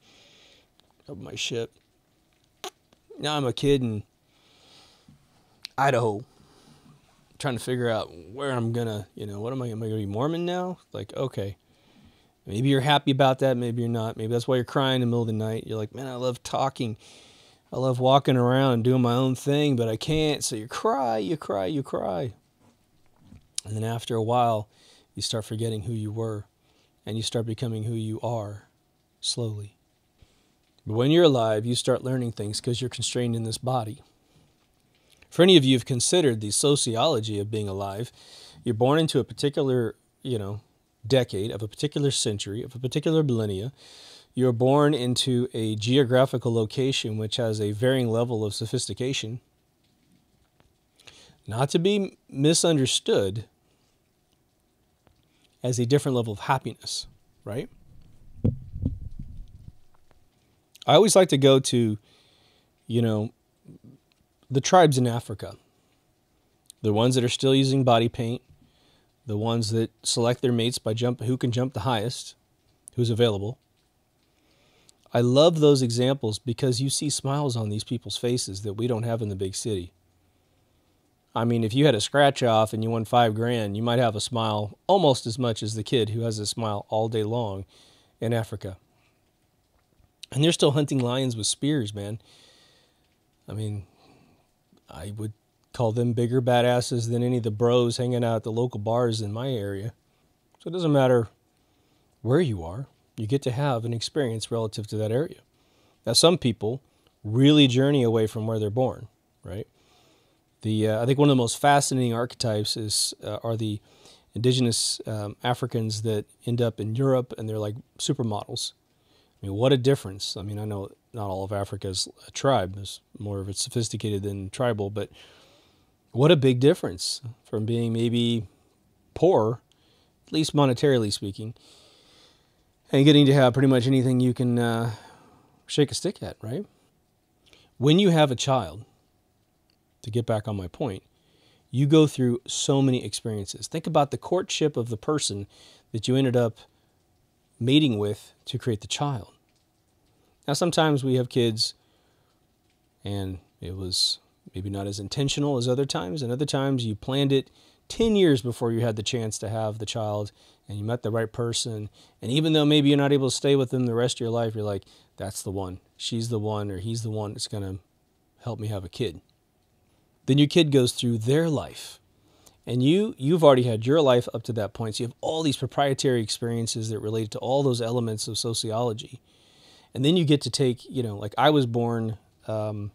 S1: of my ship. Now I'm a kid in Idaho, trying to figure out where I'm gonna, what am I gonna be Mormon now? Like, okay, maybe you're happy about that, maybe you're not. Maybe that's why you're crying in the middle of the night. You're like, man, I love talking. I love walking around doing my own thing, but I can't. So you cry. And then after a while, you start forgetting who you were, and you start becoming who you are slowly. But when you're alive, you start learning things because you're constrained in this body. For any of you who've considered the sociology of being alive, you're born into a particular, decade, of a particular century, of a particular millennia. You're born into a geographical location which has a varying level of sophistication. Not to be misunderstood as a different level of happiness, right? I always like to go to, the tribes in Africa. The ones that are still using body paint, the ones that select their mates by who can jump the highest, who's available. I love those examples because you see smiles on these people's faces that we don't have in the big city. I mean, if you had a scratch off and you won $5,000, you might have a smile almost as much as the kid who has a smile all day long in Africa. And they're still hunting lions with spears, man. I mean, I would call them bigger badasses than any of the bros hanging out at the local bars in my area. So it doesn't matter where you are. You get to have an experience relative to that area. Now, some people really journey away from where they're born, right? I think one of the most fascinating archetypes are the indigenous Africans that end up in Europe, and they're like supermodels. I mean, what a difference. I mean, I know not all of Africa is a tribe. There's more of it sophisticated than tribal, but what a big difference from being maybe poor, at least monetarily speaking, and getting to have pretty much anything you can shake a stick at, right? When you have a child, to get back on my point, you go through so many experiences. Think about the courtship of the person that you ended up mating with to create the child. Now, sometimes we have kids and it was maybe not as intentional as other times, and other times you planned it 10 years before you had the chance to have the child and you met the right person. And even though maybe you're not able to stay with them the rest of your life, you're like, that's the one. She's the one, or he's the one that's going to help me have a kid. Then your kid goes through their life. And you've already had your life up to that point. So you have all these proprietary experiences that relate to all those elements of sociology. And then you get to take, like I was born in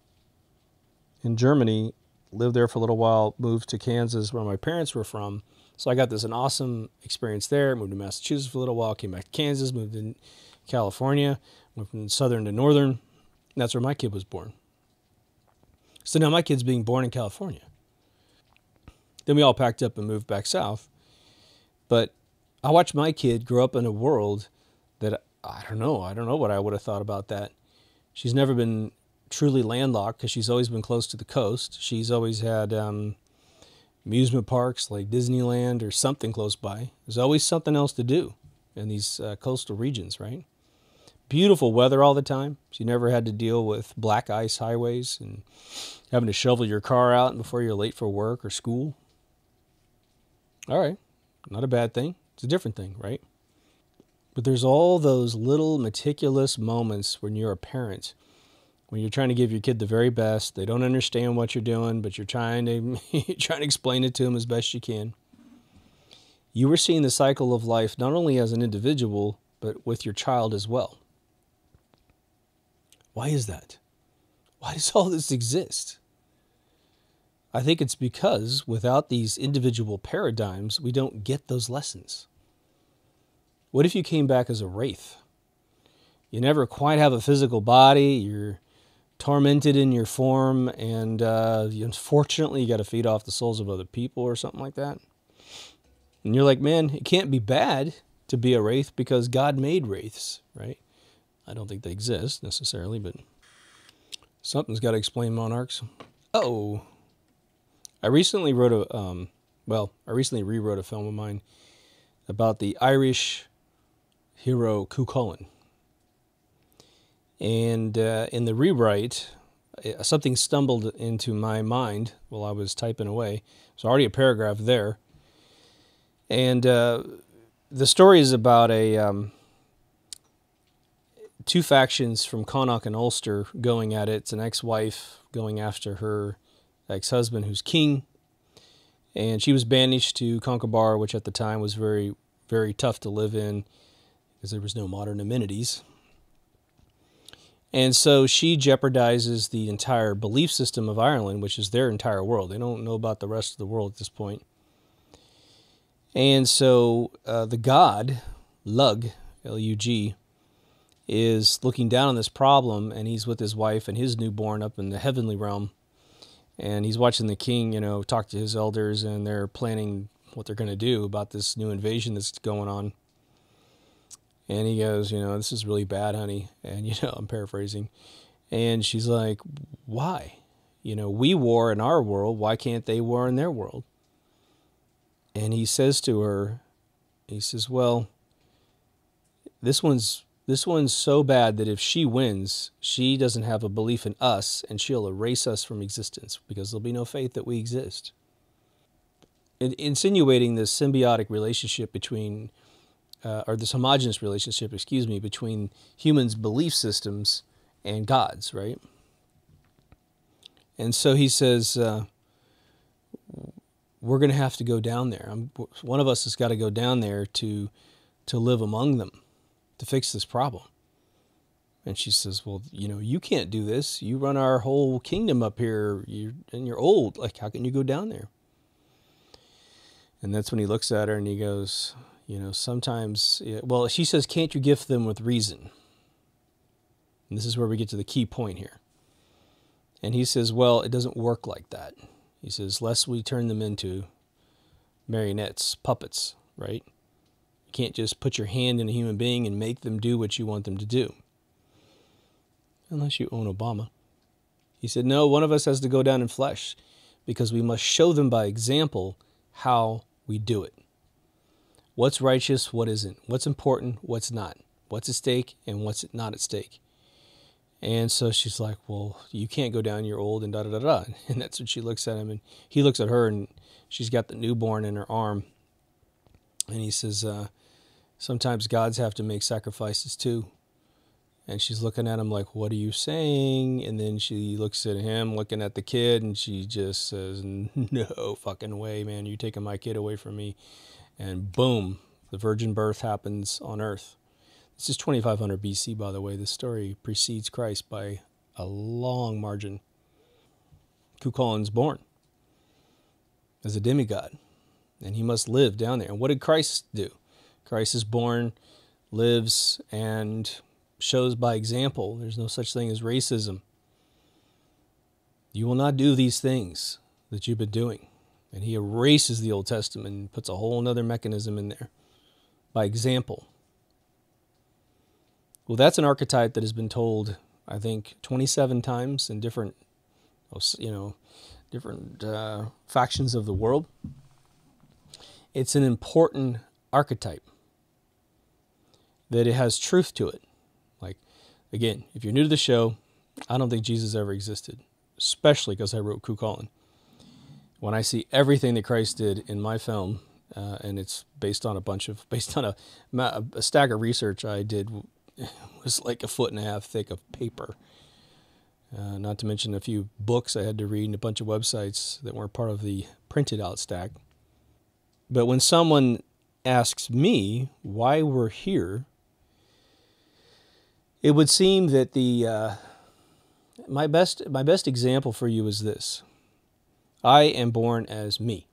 S1: Germany, lived there for a little while, moved to Kansas where my parents were from. So I got an awesome experience there, moved to Massachusetts for a little while, came back to Kansas, moved to California, went from southern to northern. And that's where my kid was born. So now my kid's being born in California. Then we all packed up and moved back south. But I watched my kid grow up in a world that I don't know what I would have thought about that. She's never been truly landlocked because she's always been close to the coast. She's always had amusement parks like Disneyland or something close by. There's always something else to do in these coastal regions, right? Beautiful weather all the time. She never had to deal with black ice highways and having to shovel your car out before you're late for work or school. All right, not a bad thing. It's a different thing, right? But there's all those little meticulous moments when you're a parent, when you're trying to give your kid the very best. They don't understand what you're doing, but you're trying to explain it to them as best you can. You were seeing the cycle of life not only as an individual, but with your child as well. Why is that? Why does all this exist? I think it's because without these individual paradigms, we don't get those lessons. What if you came back as a wraith? You never quite have a physical body. You're tormented in your form, and unfortunately you got to feed off the souls of other people or something like that. And you're like, man, it can't be bad to be a wraith because God made wraiths, right? I don't think they exist necessarily, but something's got to explain monarchs. Oh, I recently wrote I recently rewrote a film of mine about the Irish hero Cú Chulainn. And in the rewrite, something stumbled into my mind while I was typing away. There's already a paragraph there. And the story is about two factions from Connacht and Ulster going at it. It's an ex-wife going after her ex-husband who's king. And she was banished to Concobar, which at the time was very, very tough to live in because there was no modern amenities. And so she jeopardizes the entire belief system of Ireland, which is their entire world. They don't know about the rest of the world at this point. And so the god, Lug, L-U-G, is looking down on this problem, and he's with his wife and his newborn up in the heavenly realm. And he's watching the king, talk to his elders, and they're planning what they're going to do about this new invasion that's going on. And he goes, this is really bad, honey. And, I'm paraphrasing. And she's like, why? We war in our world. Why can't they war in their world? And he says to her, he says, well, this one's so bad that if she wins, she doesn't have a belief in us, and she'll erase us from existence because there'll be no faith that we exist. Insinuating this symbiotic relationship between or this homogenous relationship, between humans' belief systems and God's, right? And so he says, we're going to have to go down there. One of us has got to go down there to live among them, to fix this problem. And she says, well, you can't do this. You run our whole kingdom up here, and you're old. Like, how can you go down there? And that's when he looks at her and he goes, sometimes, well, she says, can't you gift them with reason? And this is where we get to the key point here. And he says, well, it doesn't work like that. He says, lest we turn them into marionettes, puppets, right? You can't just put your hand in a human being and make them do what you want them to do. Unless you own Obama. He said, no, one of us has to go down in flesh because we must show them by example how we do it. What's righteous, what isn't? What's important, what's not? What's at stake and what's not at stake? And so she's like, well, you can't go down, you're old, and da-da-da-da. And that's when she looks at him, and he looks at her, and she's got the newborn in her arm. And he says, sometimes gods have to make sacrifices too. And she's looking at him like, what are you saying? And then she looks at him, looking at the kid, and she just says, no fucking way, man. You're taking my kid away from me. And boom, the virgin birth happens on earth. This is 2500 BC, by the way. This story precedes Christ by a long margin. Cú Chulainn's born as a demigod, and he must live down there. And what did Christ do? Christ is born, lives, and shows by example. There's no such thing as racism. You will not do these things that you've been doing. And he erases the Old Testament and puts a whole other mechanism in there by example. Well, that's an archetype that has been told, I think, 27 times in different factions of the world. It's an important archetype that it has truth to it. Like, again, if you're new to the show, I don't think Jesus ever existed, especially because I wrote Cú Chulainn. When I see everything that Christ did in my film, and it's based on a stack of research I did, was like 1.5 feet thick of paper. Not to mention a few books I had to read and a bunch of websites that weren't part of the printed out stack. But when someone asks me why we're here, it would seem that my best example for you is this. I am born as me.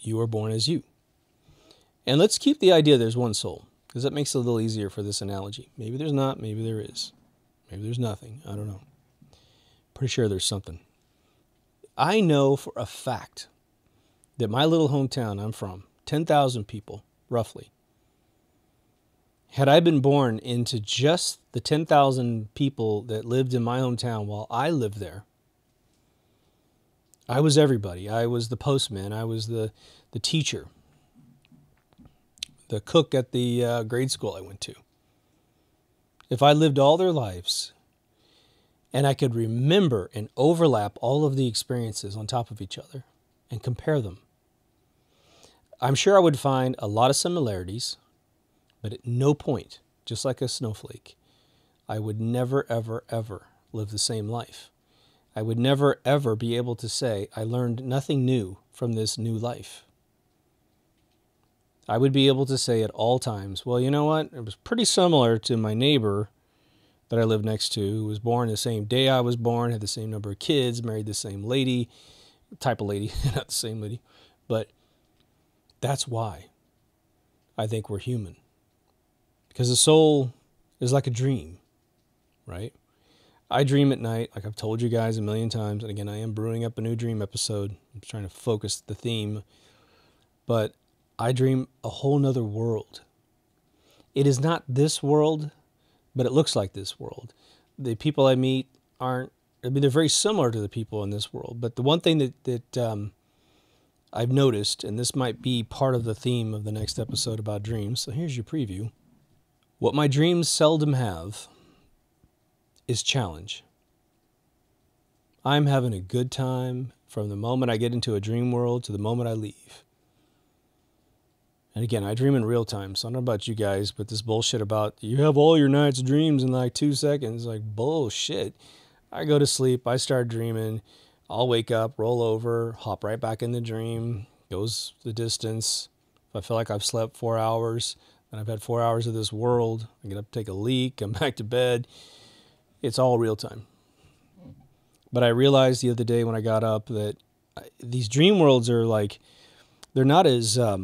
S1: You are born as you. And let's keep the idea there's one soul, because that makes it a little easier for this analogy. Maybe there's not, maybe there is. Maybe there's nothing. I don't know. Pretty sure there's something. I know for a fact that my little hometown I'm from, 10,000 people, roughly. Had I been born into just the 10,000 people that lived in my hometown while I lived there, I was everybody. I was the postman. I was the teacher, the cook at the grade school I went to. If I lived all their lives and I could remember and overlap all of the experiences on top of each other and compare them, I'm sure I would find a lot of similarities, but at no point, just like a snowflake, I would never, ever, ever live the same life. I would never, ever be able to say, I learned nothing new from this new life. I would be able to say at all times, well, you know what? It was pretty similar to my neighbor that I lived next to, who was born the same day I was born, had the same number of kids, married the same lady, type of lady, not the same lady. But that's why I think we're human. Because the soul is like a dream, right? I dream at night, like I've told you guys a million times. And again, I am brewing up a new dream episode. I'm trying to focus the theme. But I dream a whole nother world. It is not this world, but it looks like this world. The people I meet aren't, I mean, they're very similar to the people in this world. But the one thing that I've noticed, and this might be part of the theme of the next episode about dreams. So here's your preview. What my dreams seldom have is challenge. I'm having a good time from the moment I get into a dream world to the moment I leave. And again, I dream in real time, so I don't know about you guys, but this bullshit about you have all your night's dreams in like 2 seconds, like bullshit. I go to sleep, I start dreaming, I'll wake up, roll over, hop right back in the dream, goes the distance. If I feel like I've slept 4 hours, then I've had 4 hours of this world, I get up, take a leak, come back to bed. It's all real time. But I realized the other day when I got up that these dream worlds are like, they're not as, I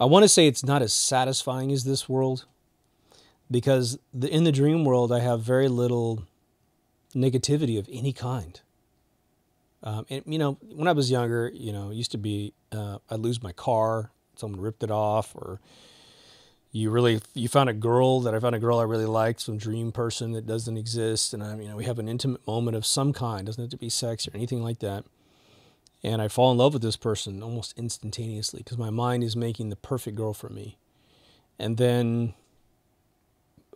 S1: want to say it's not as satisfying as this world, because in the dream world, I have very little negativity of any kind. And, you know, when I was younger, you know, it used to be, I'd lose my car, someone ripped it off, or you found a girl I really liked, some dream person that doesn't exist, and we have an intimate moment of some kind, doesn't have to be sex or anything like that, and I fall in love with this person almost instantaneously because my mind is making the perfect girl for me, and then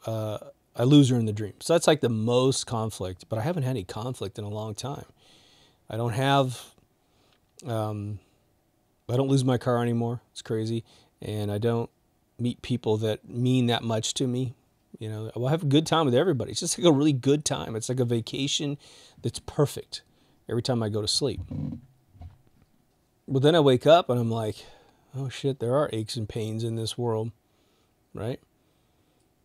S1: I lose her in the dream. So that's like the most conflict, but I haven't had any conflict in a long time. I don't lose my car anymore. It's crazy, and I don't meet people that mean that much to me. You know, I'll have a good time with everybody. It's just like a really good time. It's like a vacation that's perfect every time I go to sleep. But then I wake up and I'm like, oh shit, there are aches and pains in this world, right?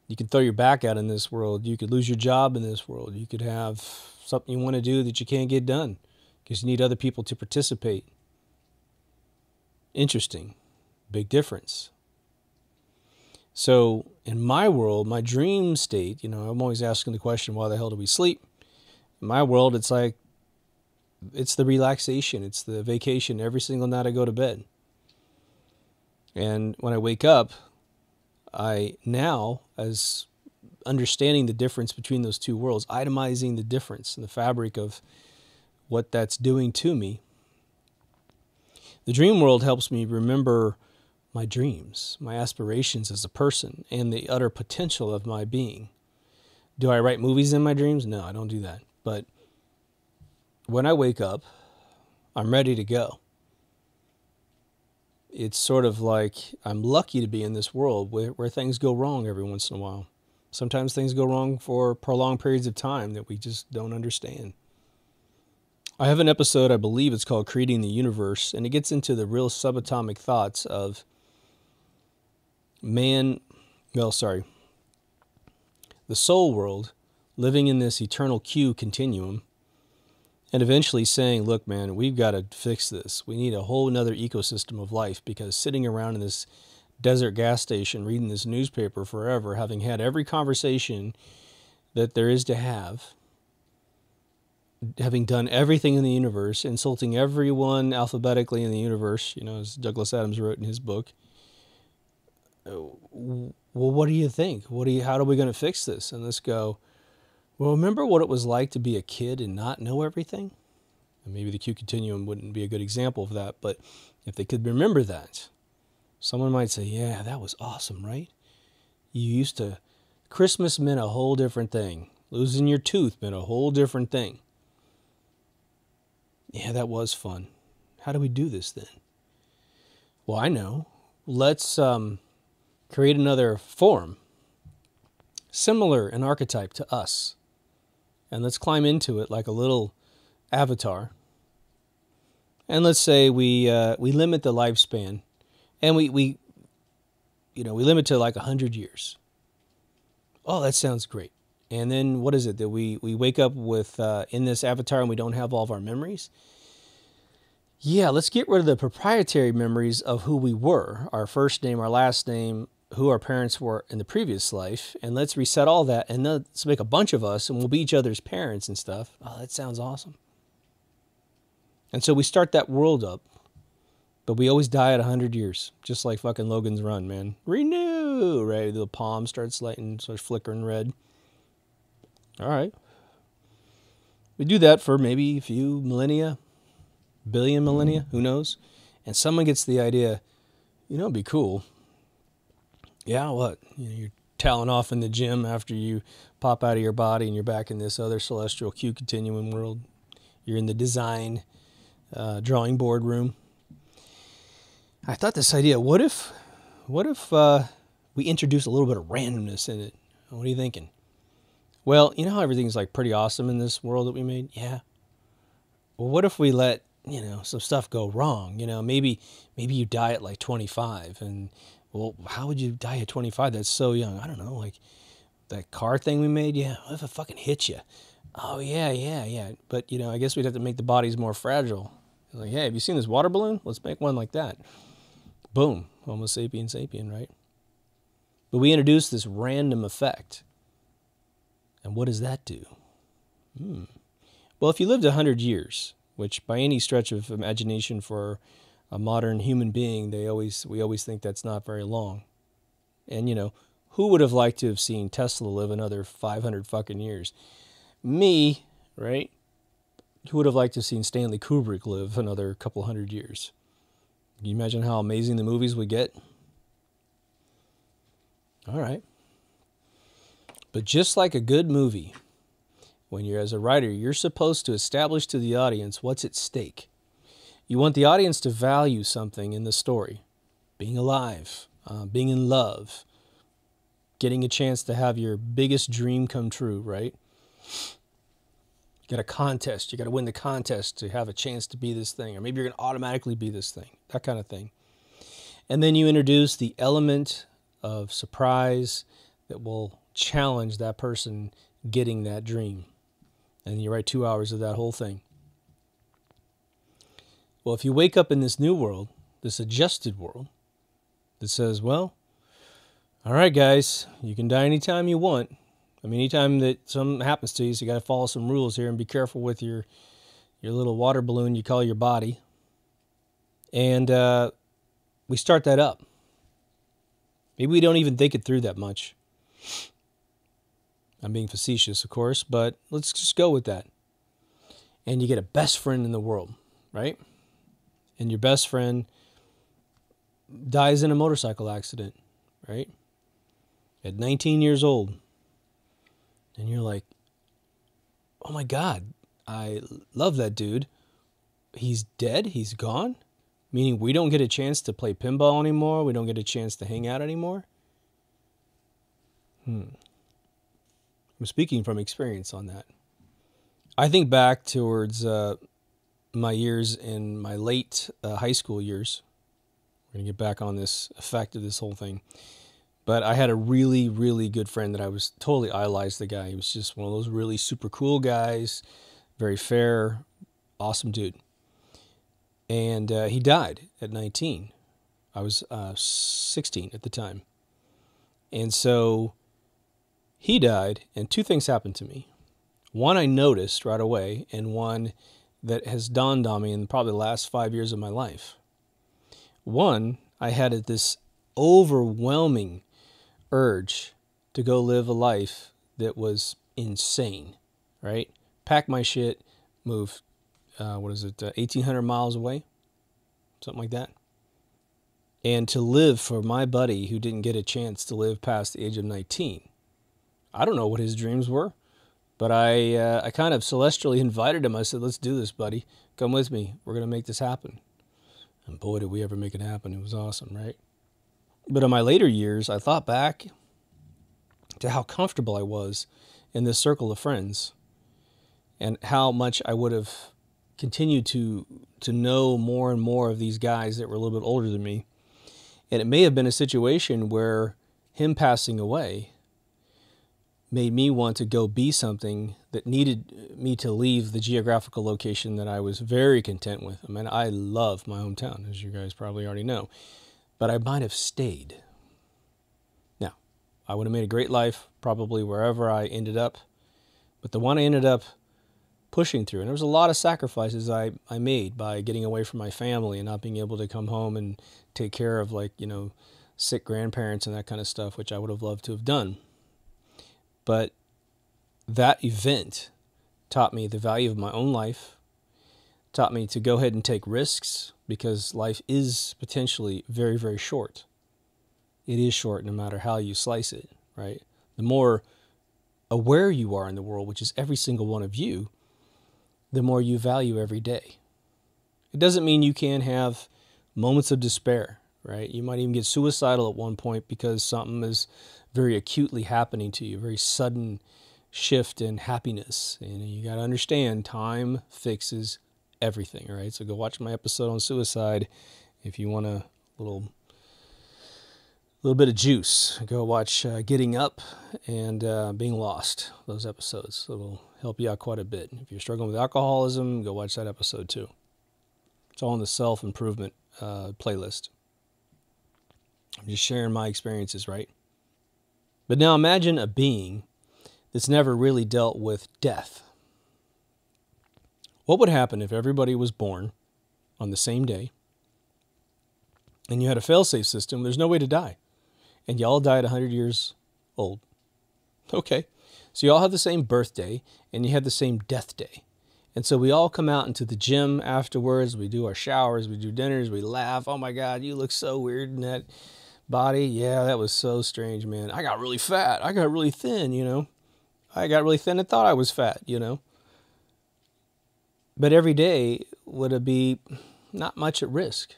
S1: You can throw your back out in this world. You could lose your job in this world. You could have something you want to do that you can't get done because you need other people to participate. Interesting. Big difference. So in my world, my dream state, you know, I'm always asking the question, why the hell do we sleep? In my world, it's like, it's the relaxation. It's the vacation. Every single night I go to bed. And when I wake up, I now, as understanding the difference between those two worlds, itemizing the difference in the fabric of what that's doing to me, the dream world helps me remember my dreams, my aspirations as a person, and the utter potential of my being. Do I write movies in my dreams? No, I don't do that. But when I wake up, I'm ready to go. It's sort of like I'm lucky to be in this world where things go wrong every once in a while. Sometimes things go wrong for prolonged periods of time that we just don't understand. I have an episode, I believe it's called Creating the Universe, and it gets into the real subatomic thoughts of the soul world living in this eternal Q continuum, and eventually saying, look, man, we've got to fix this. We need a whole nother ecosystem of life, because sitting around in this desert gas station reading this newspaper forever, having had every conversation that there is to have, having done everything in the universe, insulting everyone alphabetically in the universe, you know, as Douglas Adams wrote in his book. Well, what do you think? How are we going to fix this? And let's go, well, remember what it was like to be a kid and not know everything? And maybe the Q continuum wouldn't be a good example of that, but if they could remember that, someone might say, yeah, that was awesome, right? You used to, Christmas meant a whole different thing. Losing your tooth meant a whole different thing. Yeah, that was fun. How do we do this then? Well, I know. Let's create another form, similar in archetype to us. And let's climb into it like a little avatar. And let's say we limit the lifespan, and we limit to like 100 years. Oh, that sounds great. And then what is it that we wake up with in this avatar and we don't have all of our memories? Yeah, let's get rid of the proprietary memories of who we were, our first name, our last name, who our parents were in the previous life, and let's reset all that, and let's make a bunch of us, and we'll be each other's parents and stuff. Oh, that sounds awesome. And so we start that world up, but we always die at 100 years, just like fucking Logan's Run, man. Renew, right? The palm starts lighting, starts flickering red. All right. We do that for maybe a few millennia, billion millennia, who knows? And someone gets the idea, it'd be cool. Yeah, what? You're toweling off in the gym after you pop out of your body and you're back in this other celestial Q continuum world. You're in the design drawing board room. I thought this idea, what if we introduce a little bit of randomness in it? What are you thinking? Well, you know how everything's like pretty awesome in this world that we made? Yeah. Well, what if we let, some stuff go wrong? Maybe you die at like 25 and, well, how would you die at 25? That's so young. I don't know, like that car thing we made? Yeah, what if it fucking hits you? Oh, yeah. But, I guess we'd have to make the bodies more fragile. Like, hey, have you seen this water balloon? Let's make one like that. Boom. Homo sapien sapien, right? But we introduced this random effect. And what does that do? Well, if you lived 100 years, which by any stretch of imagination for a modern human being, we always think that's not very long. And, who would have liked to have seen Tesla live another 500 fucking years? Me, right? Who would have liked to have seen Stanley Kubrick live another couple hundred years? Can you imagine how amazing the movies would get? All right. But just like a good movie, when you're as a writer, you're supposed to establish to the audience what's at stake. You want the audience to value something in the story. Being alive, being in love, getting a chance to have your biggest dream come true, right? You got a contest. You got to win the contest to have a chance to be this thing. Or maybe you're going to automatically be this thing. That kind of thing. And then you introduce the element of surprise that will challenge that person getting that dream. And you write 2 hours of that whole thing. Well, if you wake up in this new world, this adjusted world, that says, well, all right, guys, you can die anytime you want. I mean, anytime that something happens to you, so you got to follow some rules here and be careful with your little water balloon you call your body. And we start that up. Maybe we don't even think it through that much. I'm being facetious, of course, but let's just go with that. And you get a best friend in the world, right? And your best friend dies in a motorcycle accident, right? At 19 years old. And you're like, oh my God, I love that dude. He's dead? He's gone? Meaning we don't get a chance to play pinball anymore? We don't get a chance to hang out anymore? I'm speaking from experience on that. I think back towards my years in my late high school years. We're going to get back on this effect of this whole thing. But I had a really, really good friend that I was totally idolized the guy. He was just one of those really super cool guys, very fair, awesome dude. And he died at 19. I was 16 at the time. And so he died, and two things happened to me. One I noticed right away, and one that has dawned on me in probably the last 5 years of my life. One, I had this overwhelming urge to go live a life that was insane, right? Pack my shit, move, 1,800 miles away? Something like that. And to live for my buddy who didn't get a chance to live past the age of 19. I don't know what his dreams were, but I kind of celestially invited him. I said, let's do this, buddy. Come with me. We're going to make this happen. And boy, did we ever make it happen. It was awesome, right? But in my later years, I thought back to how comfortable I was in this circle of friends and how much I would have continued to know more and more of these guys that were a little bit older than me. And it may have been a situation where him passing away made me want to go be something that needed me to leave the geographical location that I was very content with. I mean, I love my hometown, as you guys probably already know, but I might have stayed. Now, I would have made a great life probably wherever I ended up, but the one I ended up pushing through, and there was a lot of sacrifices I made by getting away from my family and not being able to come home and take care of, like, sick grandparents and that kind of stuff, which I would have loved to have done. But that event taught me the value of my own life, taught me to go ahead and take risks, because life is potentially very, very short. It is short no matter how you slice it, right? The more aware you are in the world, which is every single one of you, the more you value every day. It doesn't mean you can't have moments of despair, right? You might even get suicidal at one point because something is very acutely happening to you, a very sudden shift in happiness. And you got to understand, time fixes everything, right? So go watch my episode on suicide if you want a little bit of juice. Go watch Getting Up and Being Lost, those episodes. It'll help you out quite a bit. If you're struggling with alcoholism, go watch that episode too. It's all in the self-improvement playlist. I'm just sharing my experiences, right? But now imagine a being that's never really dealt with death. What would happen if everybody was born on the same day and you had a fail-safe system? There's no way to die. And you all died 100 years old. Okay. So you all have the same birthday and you have the same death day. And so we all come out into the gym afterwards. We do our showers, we do dinners, we laugh. Oh my God, you look so weird in that body. Yeah, that was so strange, man. I got really fat. I got really thin, I got really thin and thought I was fat, But every day would be not much at risk.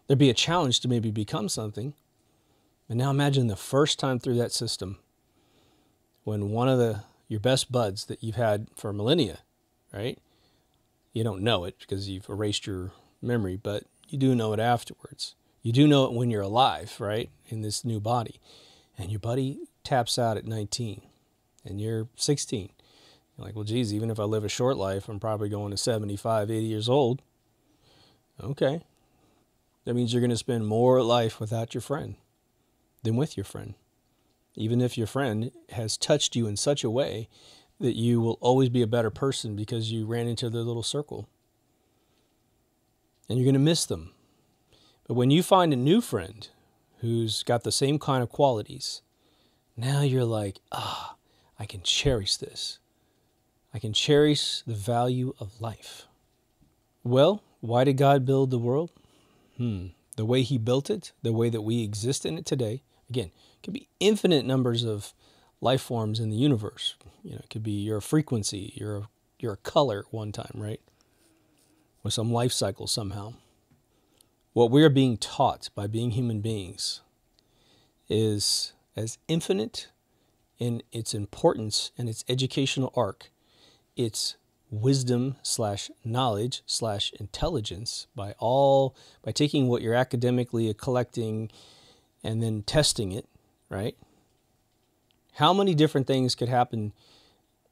S1: There'd be a challenge to maybe become something. And now imagine the first time through that system when one of your best buds that you've had for millennia, right? You don't know it because you've erased your memory, but you do know it afterwards. You do know it when you're alive, right? In this new body. And your buddy taps out at 19 and you're 16. You're like, well, geez, even if I live a short life, I'm probably going to 75, 80 years old. Okay. That means you're going to spend more life without your friend than with your friend. Even if your friend has touched you in such a way that you will always be a better person because you ran into their little circle. And you're going to miss them. But when you find a new friend who's got the same kind of qualities, now you're like, I can cherish this. I can cherish the value of life. Well, why did God build the world? The way he built it, the way that we exist in it today. Again, it could be infinite numbers of life forms in the universe. It could be your frequency, your color at one time, right? Or some life cycle somehow. What we are being taught by being human beings is as infinite in its importance and its educational arc, its wisdom/knowledge/intelligence by taking what you're academically collecting and then testing it, right? How many different things could happen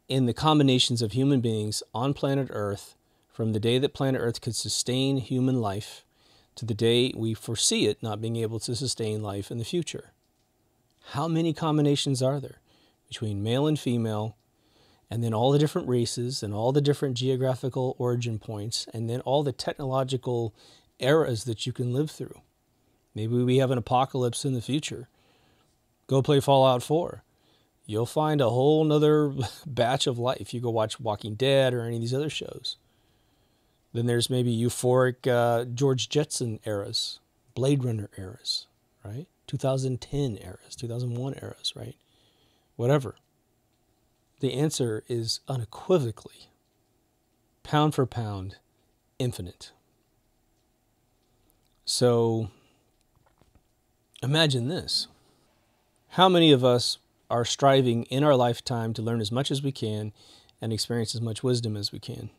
S1: in the combinations of human beings on planet Earth from the day that planet Earth could sustain human life to the day we foresee it not being able to sustain life in the future. How many combinations are there between male and female, and then all the different races and all the different geographical origin points, and then all the technological eras that you can live through? Maybe we have an apocalypse in the future. Go play Fallout 4. You'll find a whole nother batch of life. You go watch Walking Dead or any of these other shows. Then there's maybe euphoric George Jetson eras, Blade Runner eras, right? 2010 eras, 2001 eras, right? Whatever. The answer is unequivocally, pound for pound, infinite. So imagine this. How many of us are striving in our lifetime to learn as much as we can and experience as much wisdom as we can?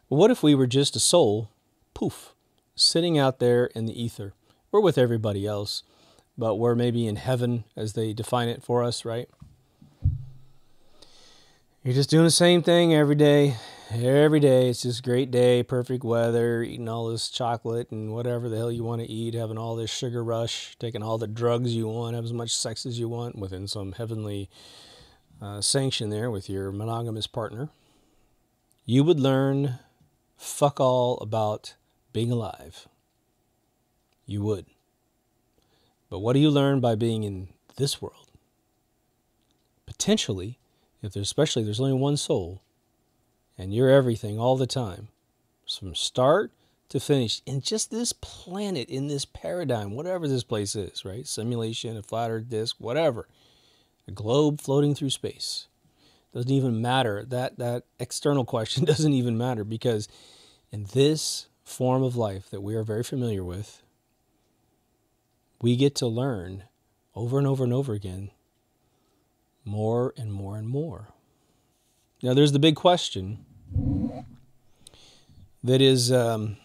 S1: Well, what if we were just a soul, poof, sitting out there in the ether? We're with everybody else, but we're maybe in heaven as they define it for us, right? You're just doing the same thing every day. Every day, it's just a great day, perfect weather, eating all this chocolate and whatever the hell you want to eat, having all this sugar rush, taking all the drugs you want, have as much sex as you want within some heavenly sanction there with your monogamous partner. You would learn fuck all about being alive. You would. But what do you learn by being in this world? Potentially, especially if there's only one soul, and you're everything all the time, from start to finish, in just this planet, in this paradigm, whatever this place is, right? Simulation, a flat earth disk, whatever. A globe floating through space. Doesn't even matter. That external question doesn't even matter, because in this form of life that we are very familiar with, we get to learn over and over and over again more and more and more. Now, there's the big question that is, are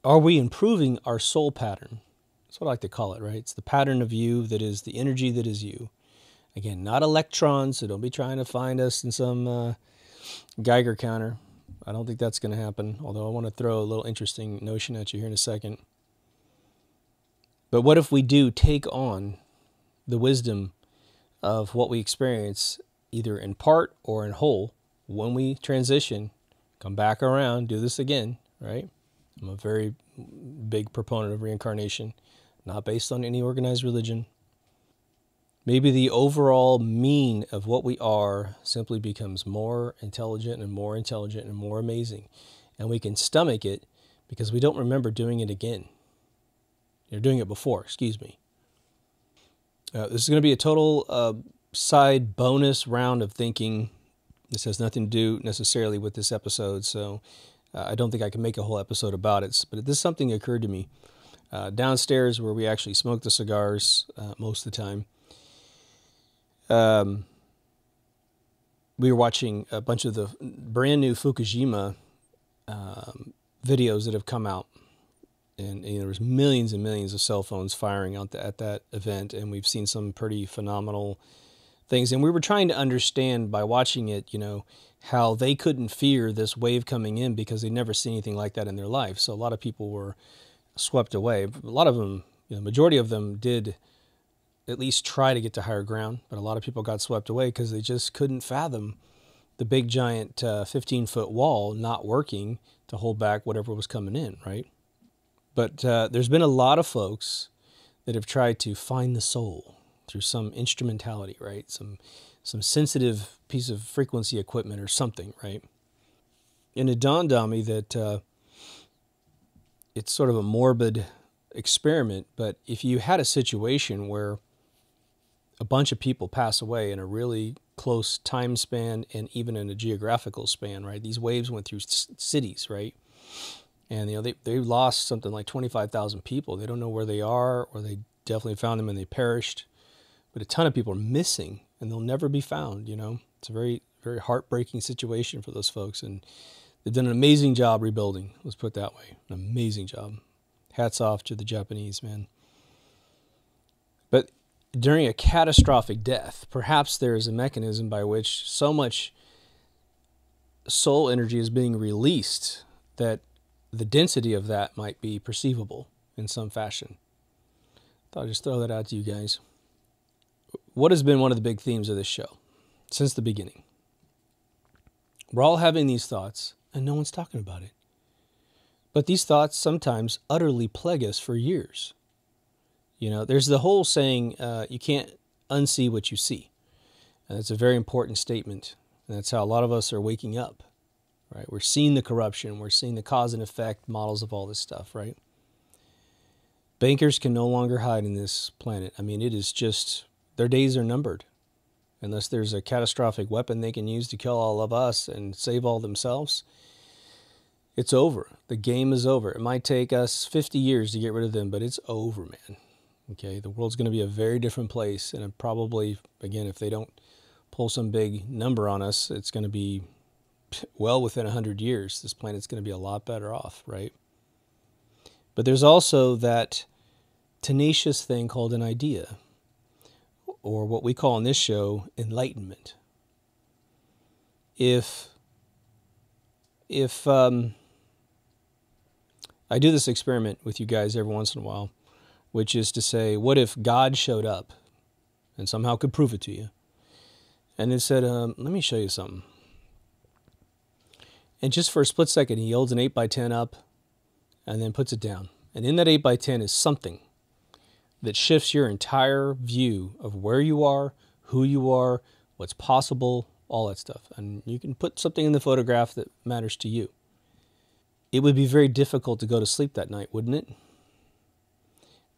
S1: we improving our soul pattern? That's what I like to call it, right? It's the pattern of you that is the energy that is you. Again, not electrons, so don't be trying to find us in some Geiger counter. I don't think that's going to happen, although I want to throw a little interesting notion at you here in a second. But what if we do take on the wisdom of what we experience, either in part or in whole, when we transition, come back around, do this again, right? I'm a very big proponent of reincarnation, not based on any organized religion. Maybe the overall mean of what we are simply becomes more intelligent and more intelligent and more amazing. And we can stomach it because we don't remember doing it again. You're doing it before, excuse me. This is going to be a total side bonus round of thinking. This has nothing to do necessarily with this episode, so I don't think I can make a whole episode about it. But this something occurred to me. Downstairs where we actually smoke the cigars most of the time, we were watching a bunch of the brand new Fukushima videos that have come out. And there was millions and millions of cell phones firing out at that event, and we've seen some pretty phenomenal things. And we were trying to understand by watching it, how they couldn't fear this wave coming in because they'd never seen anything like that in their life. So a lot of people were swept away. A lot of them, the majority of them did at least try to get to higher ground, but a lot of people got swept away because they just couldn't fathom the big giant 15-foot wall not working to hold back whatever was coming in, right? But there's been a lot of folks that have tried to find the soul through some instrumentality, right? Some sensitive piece of frequency equipment or something, right? And it dawned on me that it's sort of a morbid experiment, but if you had a situation where a bunch of people pass away in a really close time span and even in a geographical span, right? These waves went through cities, right? And they lost something like 25,000 people. They don't know where they are, or they definitely found them and they perished. But a ton of people are missing, and they'll never be found. It's a very, very heartbreaking situation for those folks, and they've done an amazing job rebuilding. Let's put it that way, an amazing job. Hats off to the Japanese, man. But during a catastrophic death, perhaps there is a mechanism by which so much soul energy is being released that the density of that might be perceivable in some fashion. Thought I'd just throw that out to you guys. What has been one of the big themes of this show since the beginning? We're all having these thoughts, and no one's talking about it. But these thoughts sometimes utterly plague us for years. You know, there's the whole saying, you can't unsee what you see. And it's a very important statement. And that's how a lot of us are waking up, right? We're seeing the corruption. We're seeing the cause and effect models of all this stuff, right? Bankers can no longer hide in this planet. I mean, it is just, their days are numbered. Unless there's a catastrophic weapon they can use to kill all of us and save all themselves, it's over. The game is over. It might take us 50 years to get rid of them, but it's over, man. Okay, the world's going to be a very different place, and probably, again, if they don't pull some big number on us, it's going to be well within 100 years. This planet's going to be a lot better off, right? But there's also that tenacious thing called an idea, or what we call in this show, enlightenment. If I do this experiment with you guys every once in a while, which is to say, what if God showed up and somehow could prove it to you? And then said, let me show you something. And just for a split second, he holds an 8x10 up and then puts it down. And in that 8x10 is something that shifts your entire view of where you are, who you are, what's possible, all that stuff. And you can put something in the photograph that matters to you. It would be very difficult to go to sleep that night, wouldn't it?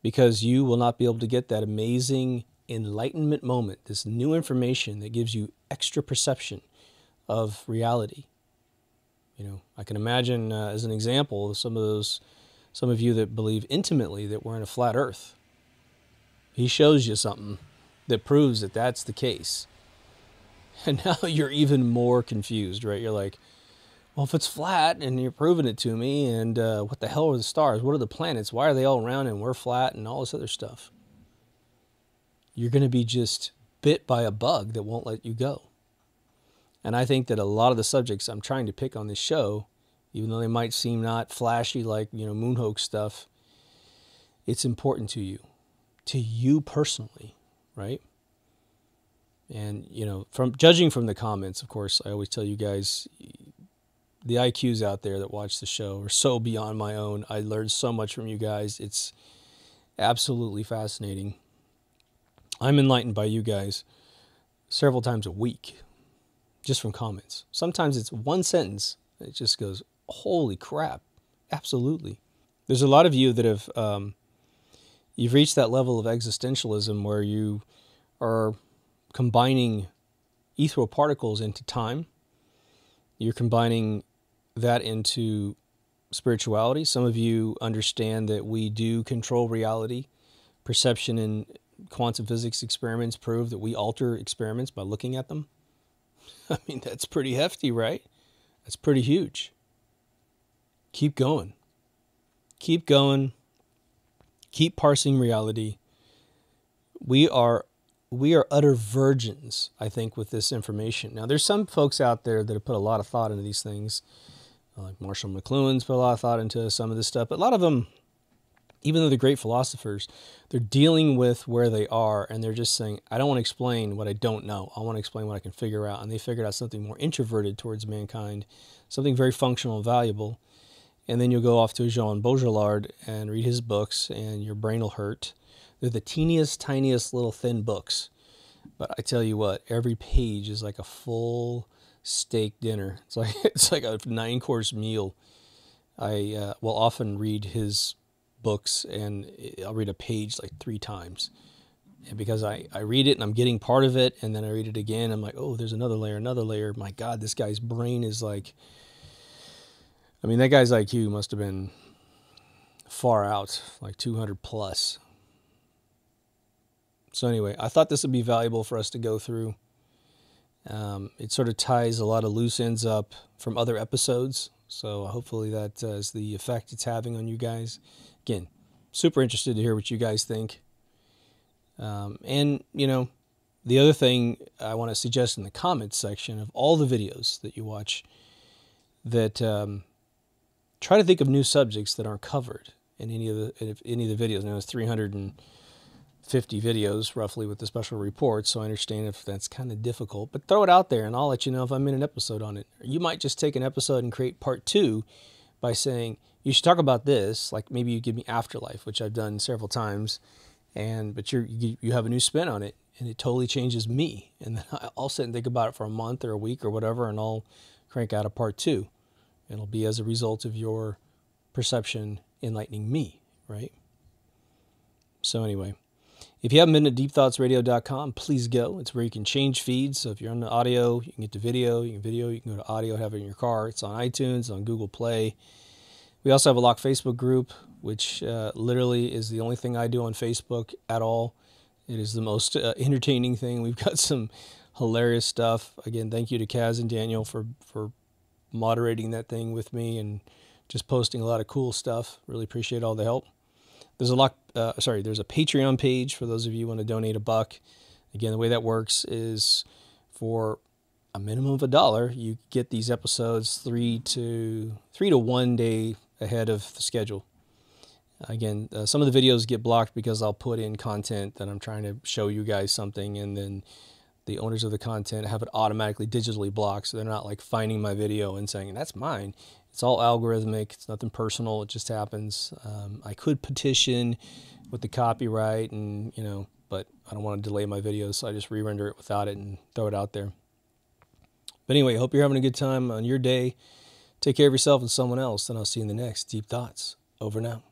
S1: Because you will not be able to get that amazing enlightenment moment, this new information that gives you extra perception of reality. You know, I can imagine as an example, some of you that believe intimately that we're in a flat earth. He shows you something that proves that that's the case. And now you're even more confused, right? You're like, well, if it's flat and you're proving it to me, and what the hell are the stars? What are the planets? Why are they all round and we're flat and all this other stuff? You're going to be just bit by a bug that won't let you go. And I think that a lot of the subjects I'm trying to pick on this show, even though they might seem not flashy like, moon hoax stuff, it's important to you personally, right? And, from judging from the comments, of course, I always tell you guys, the IQs out there that watch the show are so beyond my own. I learned so much from you guys. It's absolutely fascinating. I'm enlightened by you guys several times a week, just from comments. Sometimes it's one sentence. It just goes, holy crap. Absolutely. There's a lot of you that have, you've reached that level of existentialism where you are combining ethereal particles into time. You're combining that into spirituality. Some of you understand that we do control reality. Perception in quantum physics experiments prove that we alter experiments by looking at them. I mean, that's pretty hefty, right? That's pretty huge. Keep going. Keep going. Keep parsing reality. We are utter virgins, I think, with this information. Now, there's some folks out there that have put a lot of thought into these things. Like Marshall McLuhan's put a lot of thought into some of this stuff. But a lot of them, even though they're great philosophers, they're dealing with where they are, and they're just saying, I don't want to explain what I don't know. I want to explain what I can figure out. And they figured out something more introverted towards mankind, something very functional and valuable. And then you'll go off to Jean Baudrillard and read his books, and your brain will hurt. They're the teeniest, tiniest little thin books. But I tell you what, every page is like a full steak dinner. It's like a 9-course meal. I will often read his books, and I'll read a page like 3 times. And because I read it and I'm getting part of it, and then I read it again, I'm like, oh, there's another layer, another layer. My God, this guy's brain is like, I mean, that guy's IQ must have been far out, like 200 plus. So anyway, I thought this would be valuable for us to go through. It sort of ties a lot of loose ends up from other episodes. So hopefully that is the effect it's having on you guys. Again, super interested to hear what you guys think. And, the other thing I want to suggest in the comments section of all the videos that you watch, that try to think of new subjects that aren't covered in any of the videos. Now, it's 350 videos roughly with the special reports, so I understand if that's kind of difficult. But throw it out there, and I'll let you know if I'm in an episode on it. You might just take an episode and create part 2 by saying, you should talk about this. Like maybe you give me Afterlife, which I've done several times, but you have a new spin on it, and it totally changes me. And then I'll sit and think about it for a month or a week or whatever, and I'll crank out a part 2. It'll be as a result of your perception enlightening me, right? So anyway, if you haven't been to deepthoughtsradio.com, please go. It's where you can change feeds. So if you're on the audio, you can get to video. You can go to audio, have it in your car. It's on iTunes, on Google Play. We also have a locked Facebook group, which literally is the only thing I do on Facebook at all. It is the most entertaining thing. We've got some hilarious stuff. Again, thank you to Kaz and Daniel for moderating that thing with me and just posting a lot of cool stuff. Really appreciate all the help. There's there's a Patreon page for those of you who want to donate $1. Again, the way that works is for a minimum of $1, you get these episodes 3 to 1 day ahead of the schedule. Again, some of the videos get blocked because I'll put in content that I'm trying to show you guys something, and then the owners of the content have it automatically digitally blocked, so they're not like finding my video and saying, that's mine. It's all algorithmic. It's nothing personal. It just happens. I could petition with the copyright, and but I don't want to delay my videos, so I just re-render it without it and throw it out there. But anyway, I hope you're having a good time on your day. Take care of yourself and someone else, and I'll see you in the next Deep Thoughts. Over now.